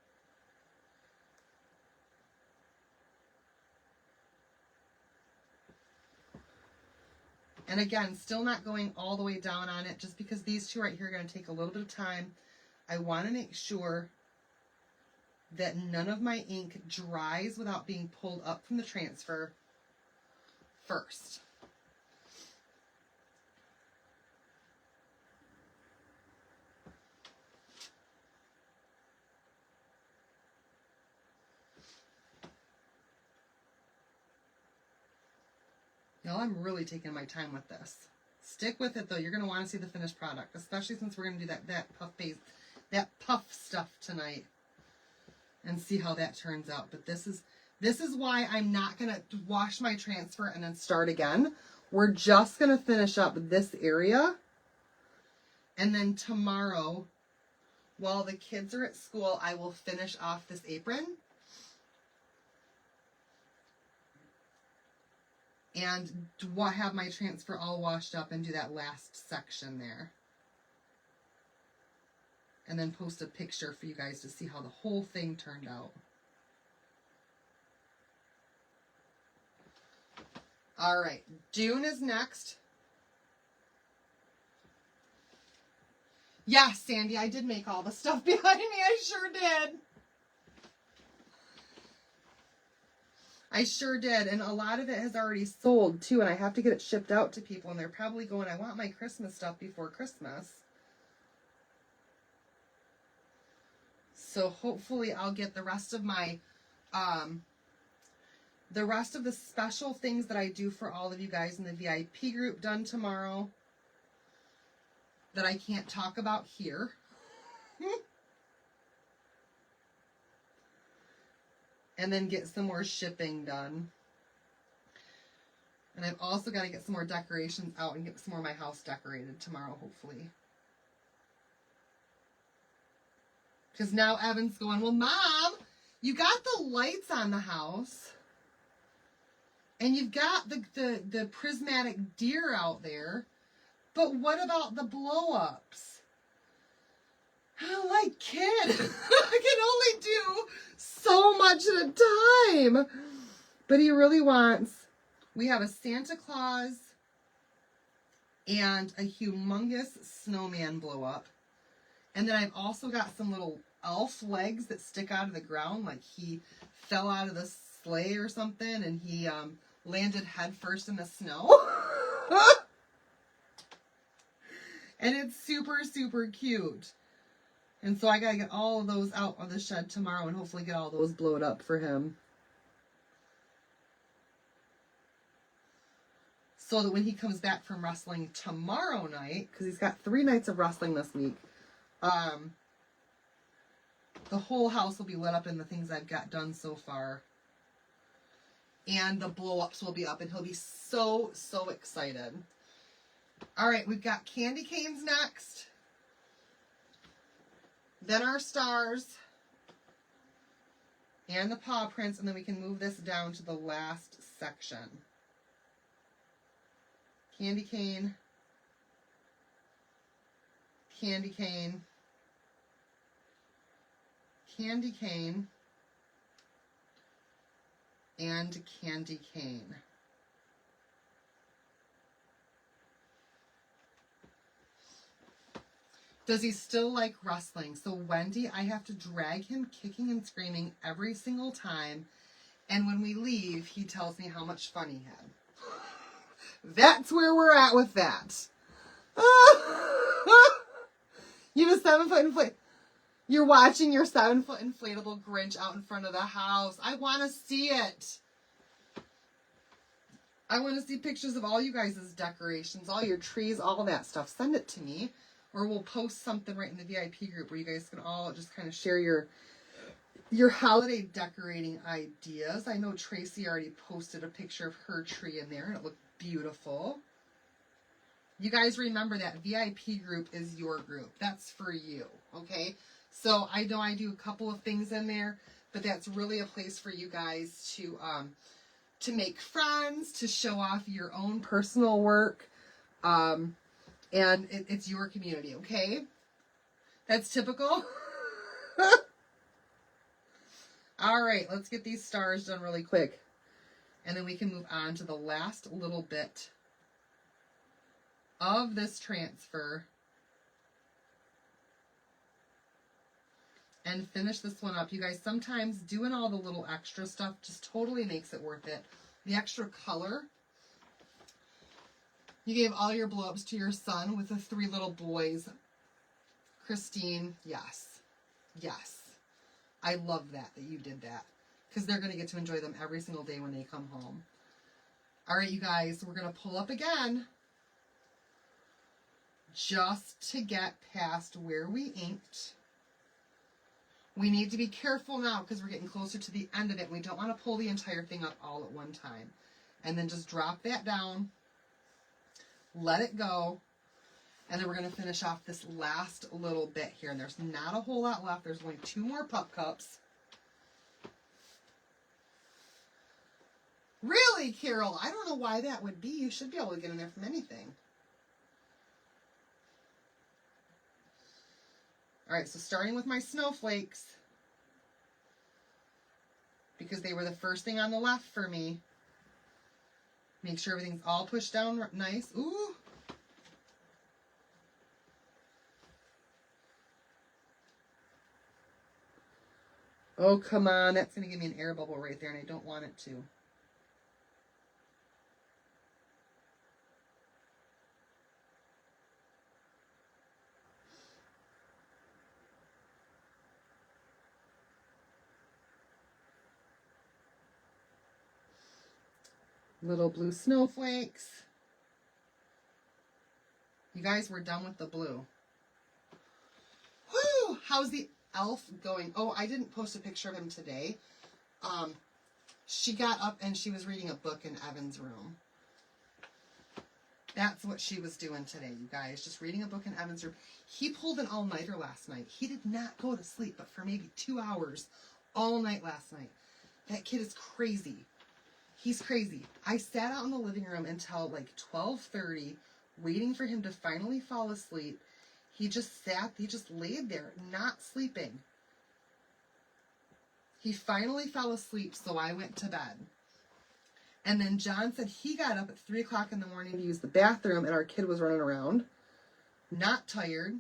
And again, still not going all the way down on it, just because these two right here are going to take a little bit of time. I want to make sure that none of my ink dries without being pulled up from the transfer first. Y'all, I'm really taking my time with this. Stick with it though. You're gonna want to see the finished product, especially since we're gonna do that puff stuff tonight, and see how that turns out. But this is why I'm not gonna wash my transfer and then start again. We're just gonna finish up this area, and then tomorrow, while the kids are at school, I will finish off this apron. And have my transfer all washed up and do that last section there. And then post a picture for you guys to see how the whole thing turned out. All right, June is next. Yeah, Sandy, I did make all the stuff behind me. I sure did. I sure did, and a lot of it has already sold, too, and I have to get it shipped out to people, and they're probably going, I want my Christmas stuff before Christmas. So hopefully I'll get the rest of my, the rest of the special things that I do for all of you guys in the VIP group done tomorrow that I can't talk about here. And then get some more shipping done. And I've also got to get some more decorations out and get some more of my house decorated tomorrow, hopefully. Because now Evan's going, well, Mom, you got the lights on the house. And you've got the prismatic deer out there. But what about the blow-ups? I'm like, kid, I can only do so much at a time. But he really wants, we have a Santa Claus and a humongous snowman blow up. And then I've also got some little elf legs that stick out of the ground, like he fell out of the sleigh or something and he landed head first in the snow. And it's super, super cute. And so I got to get all of those out of the shed tomorrow and hopefully get all those blowed up for him. So that when he comes back from wrestling tomorrow night, because he's got 3 nights of wrestling this week, the whole house will be lit up in the things I've got done so far. And the blow-ups will be up and he'll be so, so excited. All right, we've got candy canes next. Then our stars and the paw prints, and then we can move this down to the last section. Candy cane, candy cane, candy cane, and candy cane. Does he still like wrestling? So Wendy, I have to drag him kicking and screaming every single time. And when we leave, he tells me how much fun he had. That's where we're at with that. You have a 7-foot inflatable. You're watching your 7-foot inflatable Grinch out in front of the house. I want to see it. I want to see pictures of all you guys' decorations, all your trees, all that stuff. Send it to me. Or we'll post something right in the VIP group where you guys can all just kind of share your holiday decorating ideas. I know Tracy already posted a picture of her tree in there and it looked beautiful. You guys remember that VIP group is your group. That's for you, okay? So I know I do a couple of things in there, but that's really a place for you guys to make friends, to show off your own personal work. And it's your community, okay? That's typical. All right, let's get these stars done really quick. And then we can move on to the last little bit of this transfer. And finish this one up. You guys, sometimes doing all the little extra stuff just totally makes it worth it. The extra color. You gave all your blow-ups to your son with the 3 little boys. Christine, yes. Yes. I love that you did that. Because they're going to get to enjoy them every single day when they come home. All right, you guys, we're going to pull up again just to get past where we inked. We need to be careful now because we're getting closer to the end of it. We don't want to pull the entire thing up all at one time. And then just drop that down, let it go, and then we're going to finish off this last little bit here. And there's not a whole lot left. There's only 2 more pup cups. Really, Carol? I don't know why that would be. You should be able to get in there from anything. All right, so starting with my snowflakes, because they were the first thing on the left for me. Make sure everything's all pushed down nice. Ooh. Oh, come on. That's going to give me an air bubble right there, and I don't want it to. Little blue snowflakes. You guys, we're done with the blue. Woo! How's the elf going? Oh, I didn't post a picture of him today. She got up and she was reading a book in Evan's room. That's what she was doing today, you guys. Just reading a book in Evan's room. He pulled an all-nighter last night. He did not go to sleep, but for maybe 2 hours all night last night. That kid is crazy. He's crazy. I sat out in the living room until like 12:30, waiting for him to finally fall asleep. He just laid there, not sleeping. He finally fell asleep, so I went to bed. And then John said he got up at 3 o'clock in the morning to use the bathroom, and our kid was running around, not tired,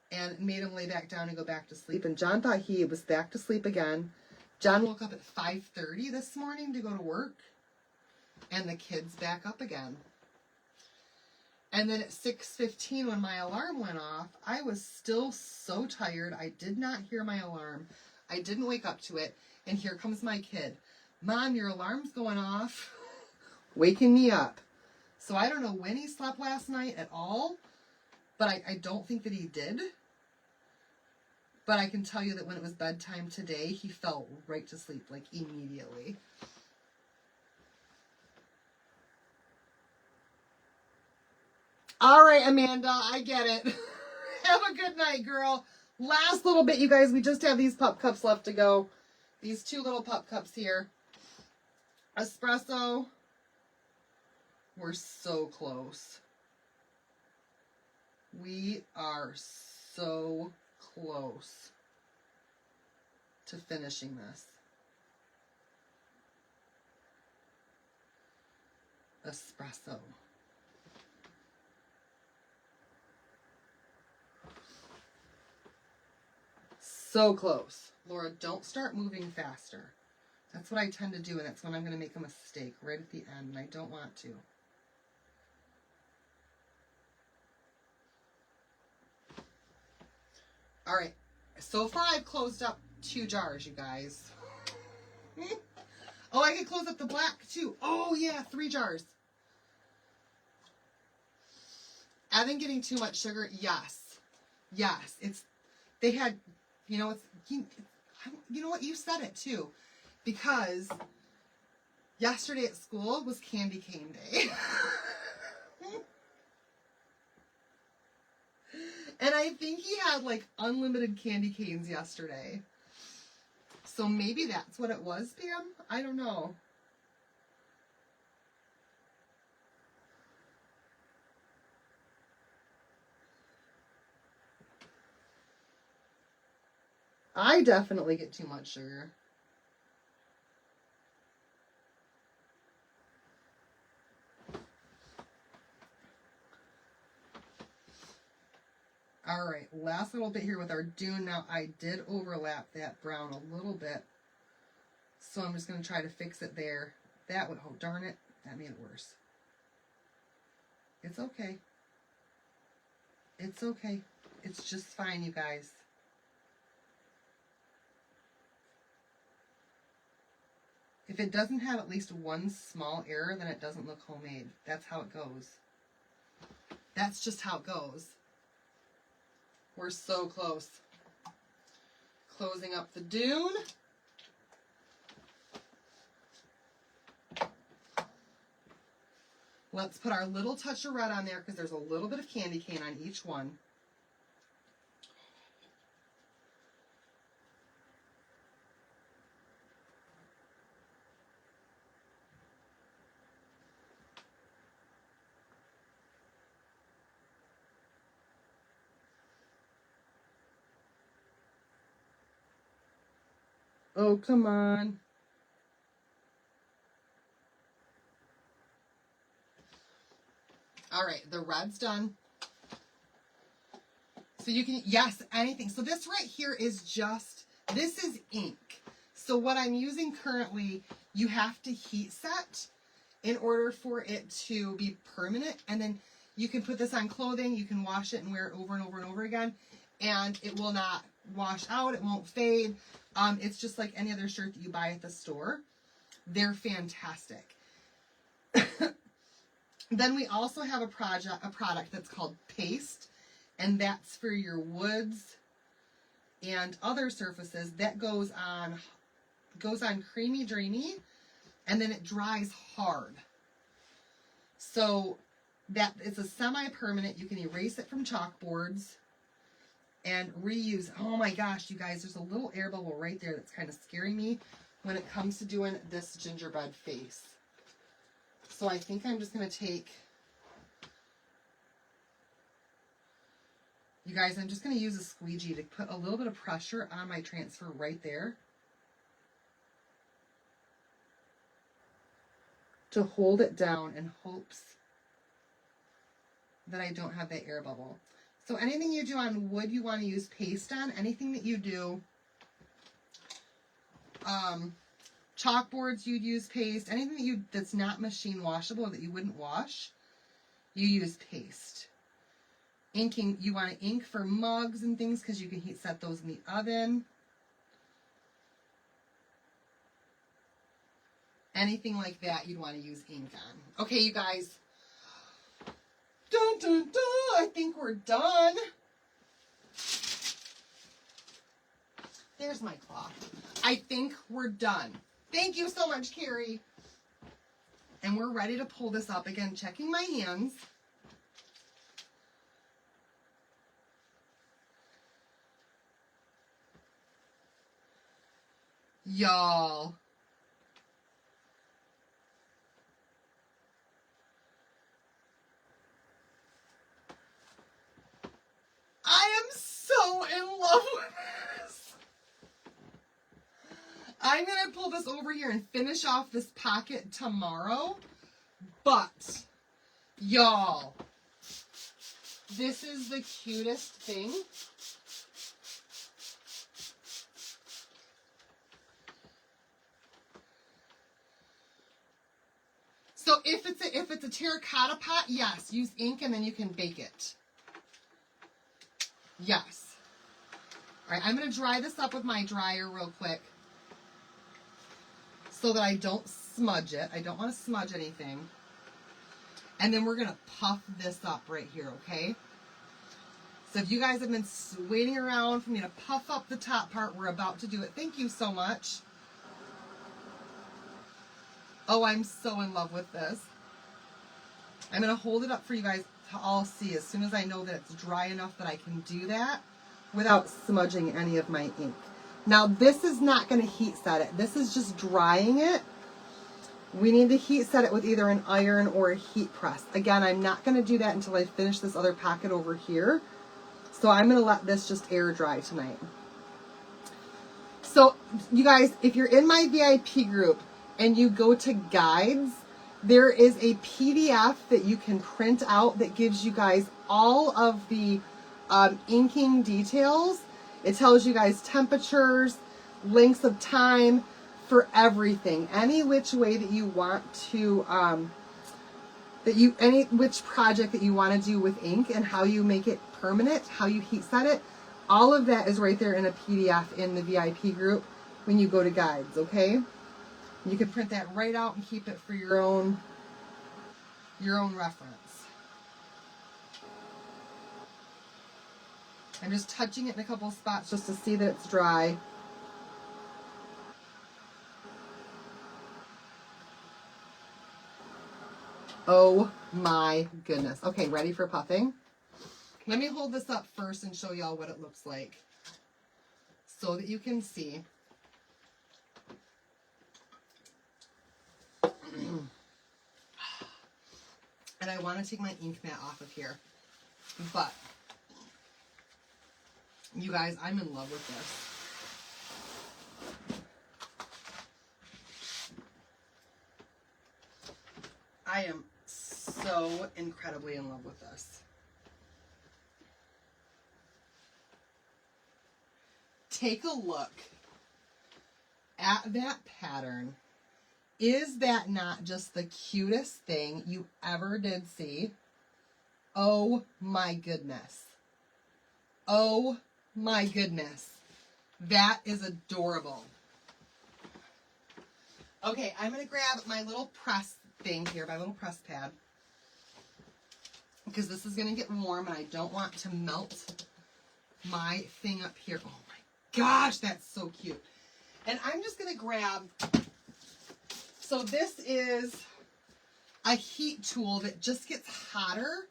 and made him lay back down and go back to sleep. And John thought he was back to sleep again. John woke up at 5:30 this morning to go to work, and the kid's back up again. And then at 6:15 when my alarm went off, I was still so tired. I did not hear my alarm. I didn't wake up to it. And here comes my kid. Mom, your alarm's going off. Waking me up. So I don't know when he slept last night at all, but I don't think that he did. But I can tell you that when it was bedtime today, he fell right to sleep, like immediately. All right, Amanda, I get it. Have a good night, girl. Last little bit, you guys. We just have these pup cups left to go. These 2 little pup cups here. Espresso. We're so close. We are so close to finishing this. Espresso. So close. Laura, don't start moving faster. That's what I tend to do, and that's when I'm going to make a mistake right at the end, and I don't want to. All right. So far, I've closed up 2 jars, you guys. Oh, I can close up the black, too. Oh, yeah, 3 jars. Evan getting too much sugar? Yes. Yes. They had, you know what? You said it, too. Because yesterday at school was candy cane day. And I think he had like unlimited candy canes yesterday. So maybe that's what it was, Pam? I don't know. I definitely get too much sugar. All right, last little bit here with our dune. Now, I did overlap that brown a little bit, so I'm just going to try to fix it there. That would, oh, darn it, that made it worse. It's okay. It's okay. It's just fine, you guys. If it doesn't have at least one small error, then it doesn't look homemade. That's how it goes. That's just how it goes. We're so close. Closing up the dune. Let's put our little touch of red on there because there's a little bit of candy cane on each one. Oh, come on. All right, the red's done. So you can, yes, anything. So this right here is just, this is ink. So what I'm using currently, you have to heat set in order for it to be permanent. And then you can put this on clothing. You can wash it and wear it over and over and over again. And it will not wash out. It won't fade. It's just like any other shirt that you buy at the store. They're fantastic. Then we also have a product that's called paste, and that's for your woods and other surfaces. That goes on creamy dreamy, and then it dries hard. So that it's a semi-permanent. You can erase it from chalkboards and reuse. Oh my gosh, you guys, there's a little air bubble right there that's kind of scaring me when it comes to doing this gingerbread face. So I think I'm just going to take, you guys, I'm just going to use a squeegee to put a little bit of pressure on my transfer right there to hold it down in hopes that I don't have that air bubble. So anything you do on wood, you want to use paste on. Anything that you do, chalkboards, you'd use paste. Anything that's not machine washable or that you wouldn't wash, you use paste. Inking, you want to ink for mugs and things because you can heat set those in the oven. Anything like that, you'd want to use ink on. Okay, you guys. Dun, dun, dun. I think we're done. There's my cloth. I think we're done. Thank you so much, Carrie. And we're ready to pull this up. Again, checking my hands. Y'all. I am so in love with this. I'm going to pull this over here and finish off this pocket tomorrow. But, y'all, this is the cutest thing. So if it's a terracotta pot, yes, use ink and then you can bake it. Yes. All right, I'm going to dry this up with my dryer real quick so that I don't smudge it. I don't want to smudge anything. And then we're going to puff this up right here, okay? So if you guys have been waiting around for me to puff up the top part, we're about to do it. Thank you so much. Oh, I'm so in love with this. I'm going to hold it up for you guys to all see as soon as I know that it's dry enough that I can do that without smudging any of my ink. Now, this is not going to heat set it. This is just drying it. We need to heat set it with either an iron or a heat press. Again, I'm not going to do that until I finish this other packet over here. So I'm going to let this just air dry tonight. So, you guys, if you're in my VIP group and you go to guides, there is a PDF that you can print out that gives you guys all of the inking details. It tells you guys temperatures, lengths of time for everything. Any which way that you want to, which project that you want to do with ink and how you make it permanent, how you heat set it. All of that is right there in a PDF in the VIP group when you go to guides, okay? You can print that right out and keep it for your own reference. I'm just touching it in a couple of spots just to see that it's dry. Oh my goodness. Okay, ready for puffing? Let me hold this up first and show y'all what it looks like so that you can see. And I want to take my ink mat off of here. But, you guys, I'm in love with this. I am so incredibly in love with this. Take a look at that pattern. Is that not just the cutest thing you ever did see? Oh my goodness. Oh my goodness. That is adorable. Okay, I'm going to grab my little press thing here, my little press pad, because this is going to get warm and I don't want to melt my thing up here. Oh my gosh, that's so cute. And I'm just going to grab, so this is a heat tool that just gets hotter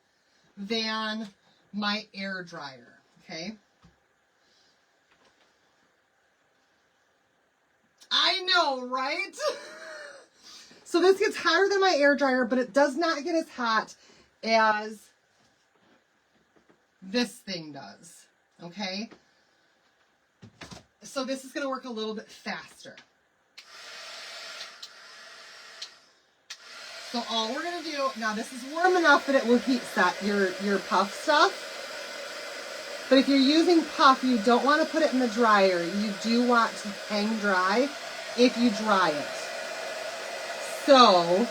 than my air dryer, okay? I know, right? So this gets hotter than my air dryer, but it does not get as hot as this thing does, okay? So this is going to work a little bit faster. So all we're going to do, now this is warm enough that it will heat set your puff stuff. But if you're using puff, you don't want to put it in the dryer. You do want to hang dry if you dry it. So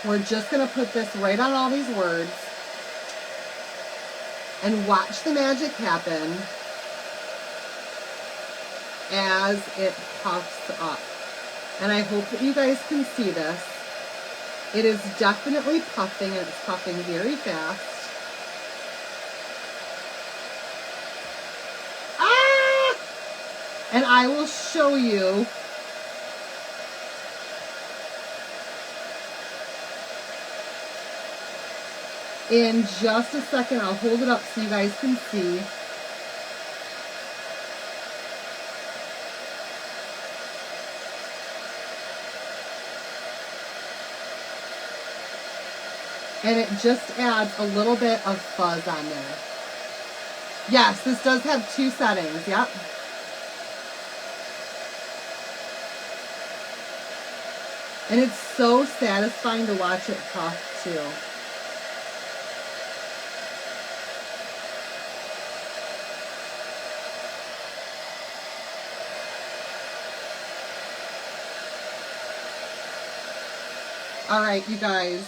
we're just going to put this right on all these words and watch the magic happen as it puffs up. And I hope that you guys can see this. It is definitely puffing, and it's puffing very fast. Ah! And I will show you in just a second. I'll hold it up so you guys can see. And it just adds a little bit of fuzz on there. Yes, this does have 2 settings. Yep. And it's so satisfying to watch it puff too. All right, you guys.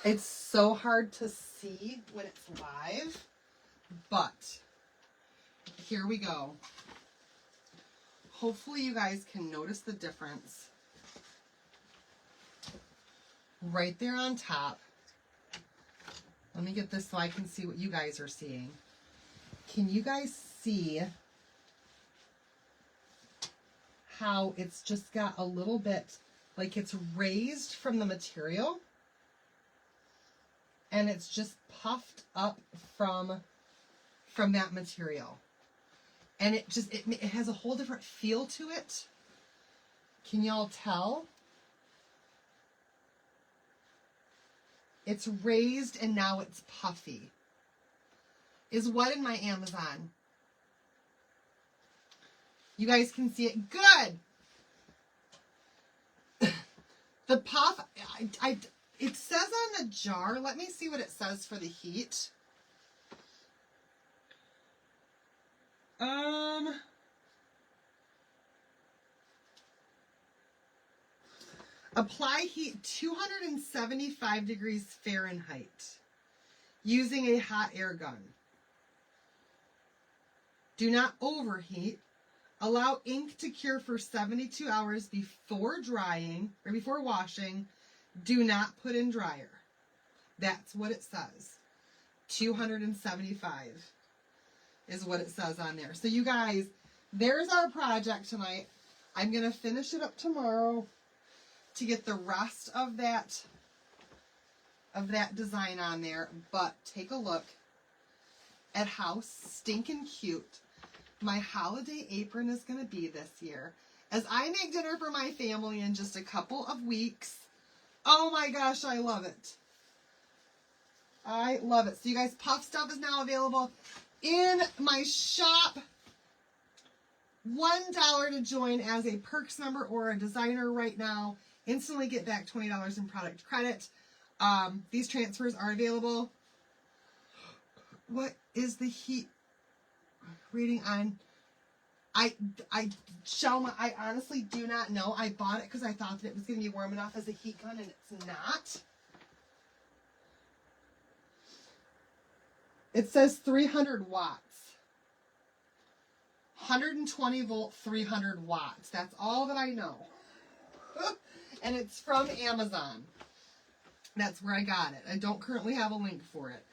It's so hard to see when it's live, but here we go. Hopefully you guys can notice the difference right there on top. Let me get this so I can see what you guys are seeing. Can you guys see how it's just got a little bit, like it's raised from the material? And it's just puffed up from that material. And it just, it has a whole different feel to it. Can y'all tell? It's raised and now it's puffy. Is what in my Amazon. You guys can see it. Good! The puff, it says on the jar, let me see what it says for the heat. Apply heat 275 degrees Fahrenheit using a hot air gun. Do not overheat. Allow ink to cure for 72 hours before drying or before washing. Do not put in dryer. That's what it says. 275 is what it says on there. So you guys, there's our project tonight. I'm going to finish it up tomorrow to get the rest of that design on there. But take a look at how stinking cute my holiday apron is going to be this year. As I make dinner for my family in just a couple of weeks. Oh my gosh, I love it. I love it. So you guys, Puff Stuff is now available in my shop. $1 to join as a Perks member or a designer right now. Instantly get back $20 in product credit. These transfers are available. What is the heat reading on? I honestly do not know. I bought it because I thought that it was going to be warm enough as a heat gun, and it's not. It says 300 watts. 120 volt, 300 watts. That's all that I know. And it's from Amazon. That's where I got it. I don't currently have a link for it.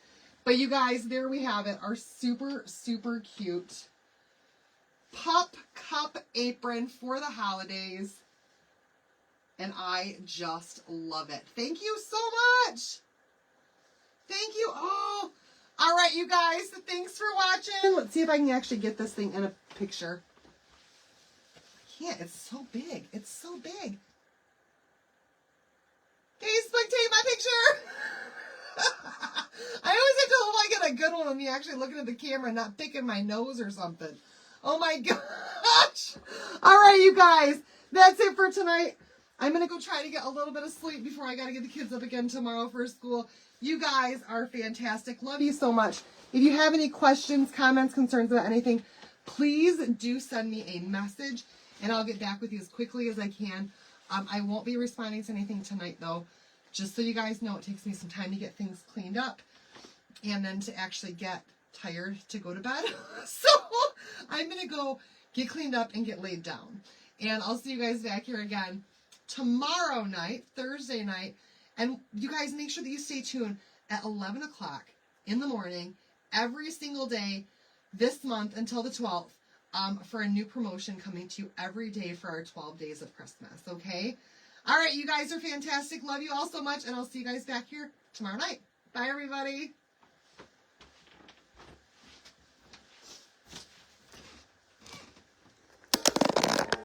But you guys, there we have it. Our super, super cute Pup Cup apron for the holidays. And I just love it. Thank you so much. Thank you. Oh, all right, you guys. Thanks for watching. Let's see if I can actually get this thing in a picture. I can't. It's so big. It's so big. Facebook, take my picture. I always have to hope I get a good one of me actually looking at the camera and not picking my nose or something. Oh my gosh. All right, you guys. That's it for tonight. I'm going to go try to get a little bit of sleep before I got to get the kids up again tomorrow for school. You guys are fantastic. Love you so much. If you have any questions, comments, concerns about anything, please do send me a message and I'll get back with you as quickly as I can. I won't be responding to anything tonight, though. Just so you guys know, it takes me some time to get things cleaned up and then to actually get tired to go to bed. So I'm going to go get cleaned up and get laid down. And I'll see you guys back here again tomorrow night, Thursday night. And you guys make sure that you stay tuned at 11 o'clock in the morning every single day this month until the 12th. For a new promotion coming to you every day for our 12 days of Christmas, okay? All right, you guys are fantastic. Love you all so much, and I'll see you guys back here tomorrow night. Bye, everybody.